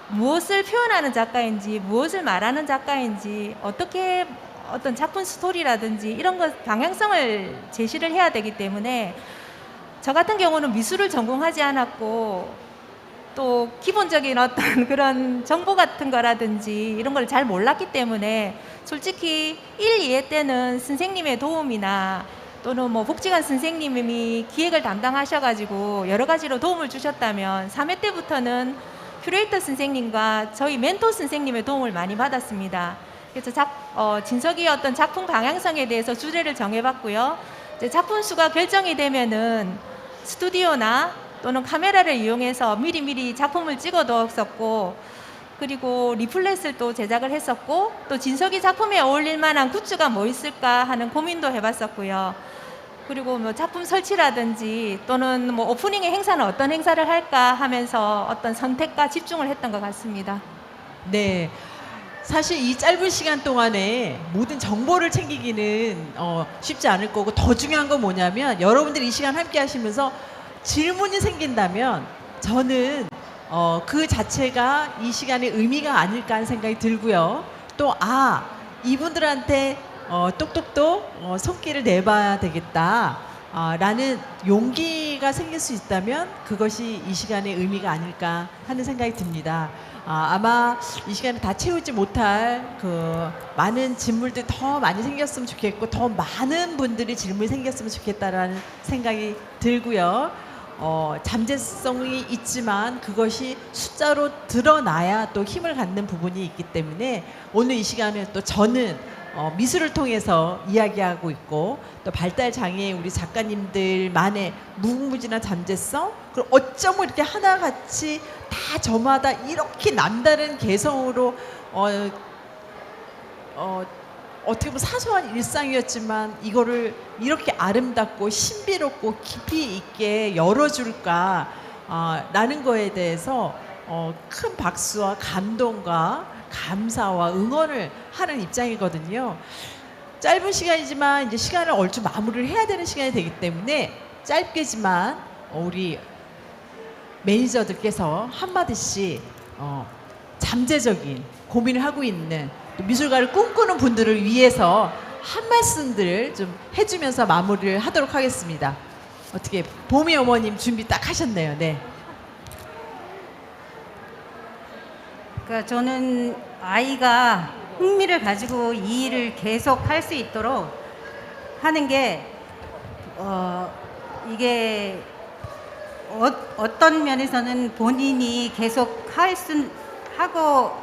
무엇을 표현하는 작가인지 무엇을 말하는 작가인지 어떻게 어떤 작품 스토리라든지 이런 것 방향성을 제시를 해야 되기 때문에 저 같은 경우는 미술을 전공하지 않았고 또 기본적인 어떤 그런 정보 같은 거라든지 이런 걸 잘 몰랐기 때문에 솔직히 1, 2회 때는 선생님의 도움이나 또는 뭐 복지관 선생님이 기획을 담당하셔가지고 여러 가지로 도움을 주셨다면 3회 때부터는 큐레이터 선생님과 저희 멘토 선생님의 도움을 많이 받았습니다. 그래서 진석이의 어떤 작품 방향성에 대해서 주제를 정해봤고요. 이제 작품 수가 결정이 되면은 스튜디오나 또는 카메라를 이용해서 미리미리 작품을 찍어두었었고, 그리고 리플렛을 또 제작을 했었고, 또 진석이 작품에 어울릴 만한 굿즈가 뭐 있을까 하는 고민도 해봤었고요. 그리고 뭐 작품 설치라든지 또는 뭐 오프닝의 행사는 어떤 행사를 할까 하면서 어떤 선택과 집중을 했던 것 같습니다. 네. 사실 이 짧은 시간 동안에 모든 정보를 챙기기는 쉽지 않을 거고, 더 중요한 건 뭐냐면 여러분들이 이 시간 함께 하시면서 질문이 생긴다면 저는 그 자체가 이 시간의 의미가 아닐까 하는 생각이 들고요. 또 이분들한테 똑똑똑 손길을 내봐야 되겠다 라는 용기가 생길 수 있다면 그것이 이 시간의 의미가 아닐까 하는 생각이 듭니다. 아마 이 시간에 다 채우지 못할 그 많은 질문들 더 많이 생겼으면 좋겠고, 더 많은 분들이 질문이 생겼으면 좋겠다라는 생각이 들고요. 잠재성이 있지만 그것이 숫자로 드러나야 또 힘을 갖는 부분이 있기 때문에 오늘 이 시간은 또 저는 미술을 통해서 이야기하고 있고, 또 발달 장애 우리 작가님들만의 무궁무진한 잠재성, 그리고 어쩌면 이렇게 하나같이 다 저마다 이렇게 남다른 개성으로 어떻게 보면 사소한 일상이었지만 이거를 이렇게 아름답고 신비롭고 깊이 있게 열어줄까 라는 거에 대해서 큰 박수와 감동과 감사와 응원을 하는 입장이거든요. 짧은 시간이지만 이제 시간을 얼추 마무리를 해야 되는 시간이 되기 때문에 짧게지만 우리 매니저들께서 한마디씩 잠재적인 고민을 하고 있는 또 미술가를 꿈꾸는 분들을 위해서 한 말씀들 좀 해주면서 마무리를 하도록 하겠습니다. 어떻게 봄이 어머님 준비 딱 하셨네요. 네. 그러니까 저는 아이가 흥미를 가지고 이 일을 계속 할 수 있도록 하는 게 이게 어떤 면에서는 본인이 계속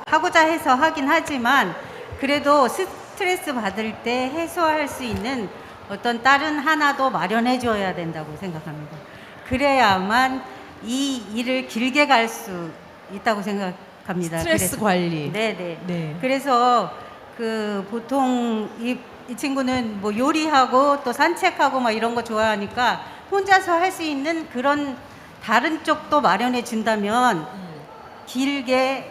하고자 해서 하긴 하지만 그래도 스트레스 받을 때 해소할 수 있는 어떤 다른 하나도 마련해 줘야 된다고 생각합니다. 그래야만 이 일을 길게 갈 수 있다고 생각합니다. 스트레스 관리. 네네. 네. 그래서 그 보통 이 친구는 뭐 요리하고 또 산책하고 막 이런 거 좋아하니까 혼자서 할 수 있는 그런 다른 쪽도 마련해 준다면 길게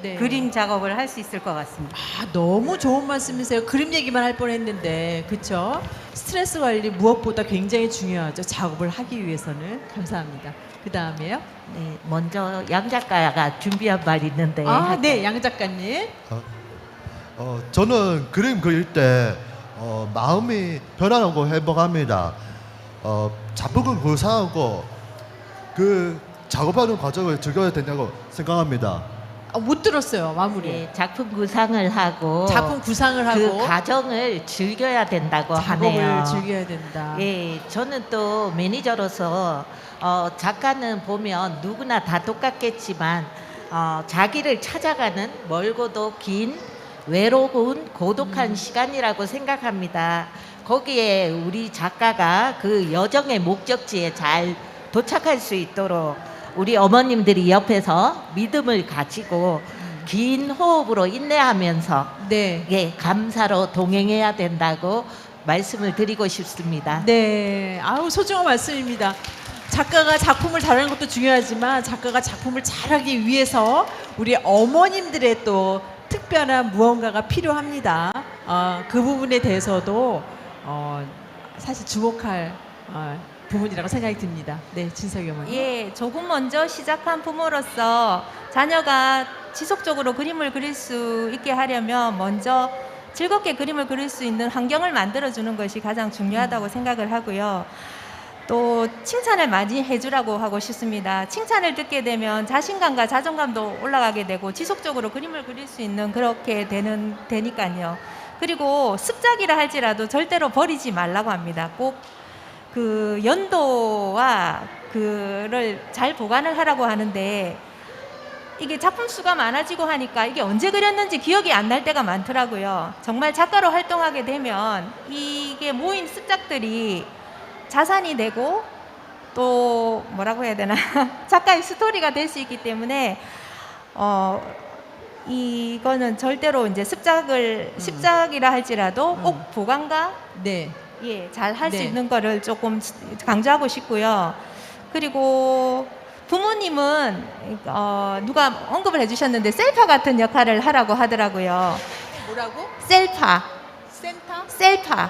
네. 그림 작업을 할 수 있을 것 같습니다. 아, 너무 좋은 말씀이세요. 그림 얘기만 할 뻔했는데, 그렇죠? 스트레스 관리 무엇보다 굉장히 중요하죠. 작업을 하기 위해서는. 감사합니다. 그 다음에요. 네, 먼저 양 작가가 준비한 말 있는데 아, 할까요? 네, 양 작가님. 저는 그림 그릴 때 마음이 편안하고 행복합니다. 작품을 구상하고 그 작업하는 과정을 즐겨야 된다고 생각합니다. 못 들었어요. 마무리. 네, 작품 구상을 하고 작품 구상을 그 하고 과정을 즐겨야 된다고 작업을 하네요. 즐겨야 된다. 예, 저는 또 매니저로서 작가는 보면 누구나 다 똑같겠지만 자기를 찾아가는 멀고도 긴 외로운 고독한 시간이라고 생각합니다. 거기에 우리 작가가 그 여정의 목적지에 잘 도착할 수 있도록 우리 어머님들이 옆에서 믿음을 가지고 긴 호흡으로 인내하면서 네. 예, 감사로 동행해야 된다고 말씀을 드리고 싶습니다. 네. 아우, 소중한 말씀입니다. 작가가 작품을 잘하는 것도 중요하지만 작가가 작품을 잘하기 위해서 우리 어머님들의 또 특별한 무언가가 필요합니다. 그 부분에 대해서도 사실 주목할 부분이라고 생각이 듭니다. 네, 진석이 어머니. 예, 조금 먼저 시작한 부모로서 자녀가 지속적으로 그림을 그릴 수 있게 하려면 먼저 즐겁게 그림을 그릴 수 있는 환경을 만들어주는 것이 가장 중요하다고 생각을 하고요. 또 칭찬을 많이 해주라고 하고 싶습니다. 칭찬을 듣게 되면 자신감과 자존감도 올라가게 되고 지속적으로 그림을 그릴 수 있는 그렇게 되니까요. 그리고 습작이라 할지라도 절대로 버리지 말라고 합니다. 꼭 그 연도와 그를 잘 보관을 하라고 하는데 이게 작품 수가 많아지고 하니까 이게 언제 그렸는지 기억이 안 날 때가 많더라고요. 정말 작가로 활동하게 되면 이게 모인 습작들이 자산이 되고 또 뭐라고 해야 되나 작가의 스토리가 될 수 있기 때문에 이거는 절대로 이제 습작이라 할지라도 꼭 보관과 네. 예, 잘 할 수 네. 있는 거를 조금 강조하고 싶고요. 그리고 부모님은 누가 언급을 해주셨는데 셀파 같은 역할을 하라고 하더라고요. 뭐라고? 셀파. 센터?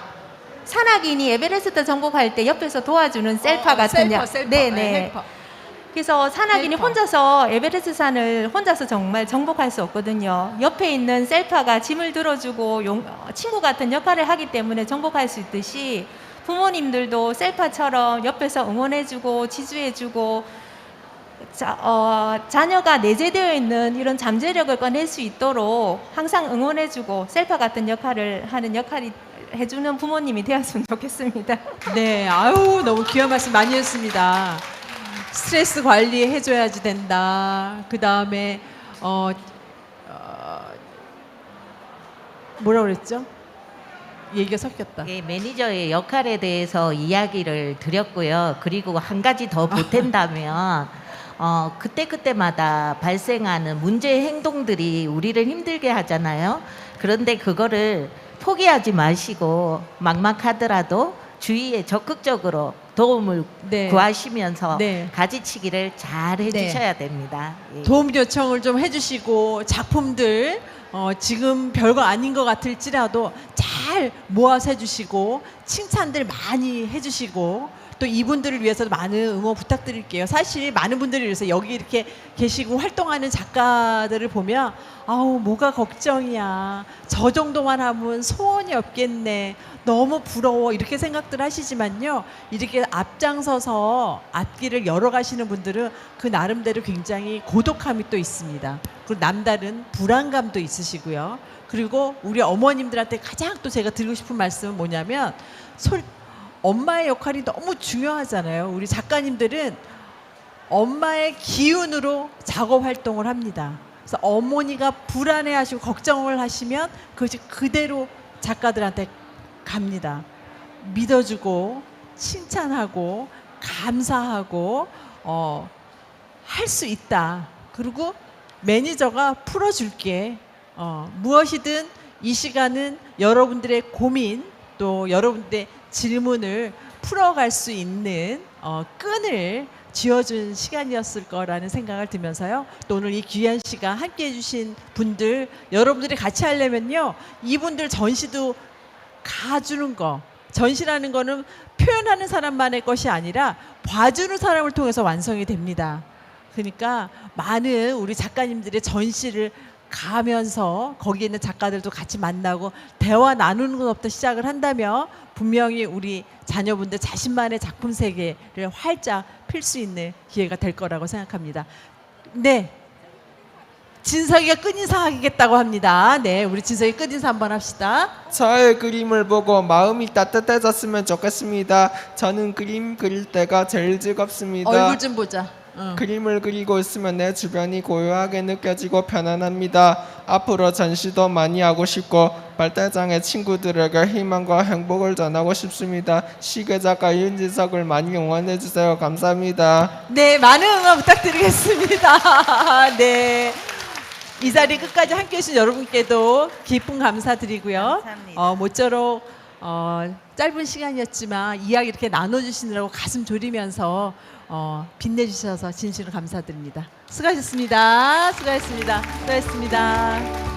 산악인이 에베레스트 정복할 때 옆에서 도와주는 셀파 같은 셀파. 네네. 헬퍼. 그래서 산악인이 셀파. 혼자서 에베레스트 산을 혼자서 정말 정복할 수 없거든요. 옆에 있는 셀파가 짐을 들어주고 친구 같은 역할을 하기 때문에 정복할 수 있듯이 부모님들도 셀파처럼 옆에서 응원해주고 지지해주고 자녀가 내재되어 있는 이런 잠재력을 꺼낼 수 있도록 항상 응원해주고 셀파 같은 역할을 하는 역할이 해주는 부모님이 되었으면 좋겠습니다. 네, 아유, 너무 귀한 말씀 많이 했습니다. 스트레스 관리 해줘야지 된다. 그 다음에 뭐라 그랬죠? 얘기가 섞였다. 예, 매니저의 역할에 대해서 이야기를 드렸고요. 그리고 한 가지 더 보탠다면 그때마다 발생하는 문제 행동들이 우리를 힘들게 하잖아요. 그런데 그거를 포기하지 마시고 막막하더라도 주위에 적극적으로 도움을 네. 구하시면서 네. 가지치기를 잘 해주셔야 됩니다. 예. 도움 요청을 좀 해주시고 작품들 지금 별거 아닌 것 같을지라도 잘 모아서 해주시고 칭찬들 많이 해주시고 또 이분들을 위해서도 많은 응원 부탁드릴게요. 사실 많은 분들을 위해서 여기 이렇게 계시고 활동하는 작가들을 보면 아우 뭐가 걱정이야. 저 정도만 하면 소원이 없겠네. 너무 부러워 이렇게 생각들 하시지만요. 이렇게 앞장서서 앞길을 열어가시는 분들은 그 나름대로 굉장히 고독함이 또 있습니다. 그리고 남다른 불안감도 있으시고요. 그리고 우리 어머님들한테 가장 또 제가 드리고 싶은 말씀은 뭐냐면 엄마의 역할이 너무 중요하잖아요. 우리 작가님들은 엄마의 기운으로 작업 활동을 합니다. 그래서 어머니가 불안해하시고 걱정을 하시면 그것이 그대로 작가들한테 갑니다. 믿어주고 칭찬하고 감사하고 할 수 있다. 그리고 매니저가 풀어줄게. 무엇이든 이 시간은 여러분들의 고민 또 여러분들의 질문을 풀어갈 수 있는 끈을 쥐어준 시간이었을 거라는 생각을 들면서요. 또 오늘 이 귀한 시간 함께해 주신 분들 여러분들이 같이 하려면요. 이분들 전시도 가주는 거. 전시라는 거는 표현하는 사람만의 것이 아니라 봐주는 사람을 통해서 완성이 됩니다. 그러니까 많은 우리 작가님들의 전시를 가면서 거기에 있는 작가들도 같이 만나고 대화 나누는 것부터 시작을 한다면 분명히 우리 자녀분들 자신만의 작품 세계를 활짝 필 수 있는 기회가 될 거라고 생각합니다. 네. 진석이가 끝인사 하겠다고 합니다. 네, 우리 진석이 끝인사 한번 합시다. 저의 그림을 보고 마음이 따뜻해졌으면 좋겠습니다. 저는 그림 그릴 때가 제일 즐겁습니다. 얼굴 좀 보자. 응. 그림을 그리고 있으면 내 주변이 고요하게 느껴지고 편안합니다. 앞으로 전시도 많이 하고 싶고 발달장애 친구들에게 희망과 행복을 전하고 싶습니다. 시계 작가 윤진석을 많이 응원해 주세요. 감사합니다. 네, 많은 응원 부탁드리겠습니다. 네. 이 자리 끝까지 함께해 주신 여러분께도 깊은 감사드리고요. 감사합니다. 모쪼록 짧은 시간이었지만 이야기 이렇게 나눠주시느라고 가슴 졸이면서 빛내주셔서 진심으로 감사드립니다. 수고하셨습니다. 수고하셨습니다. 수고하셨습니다.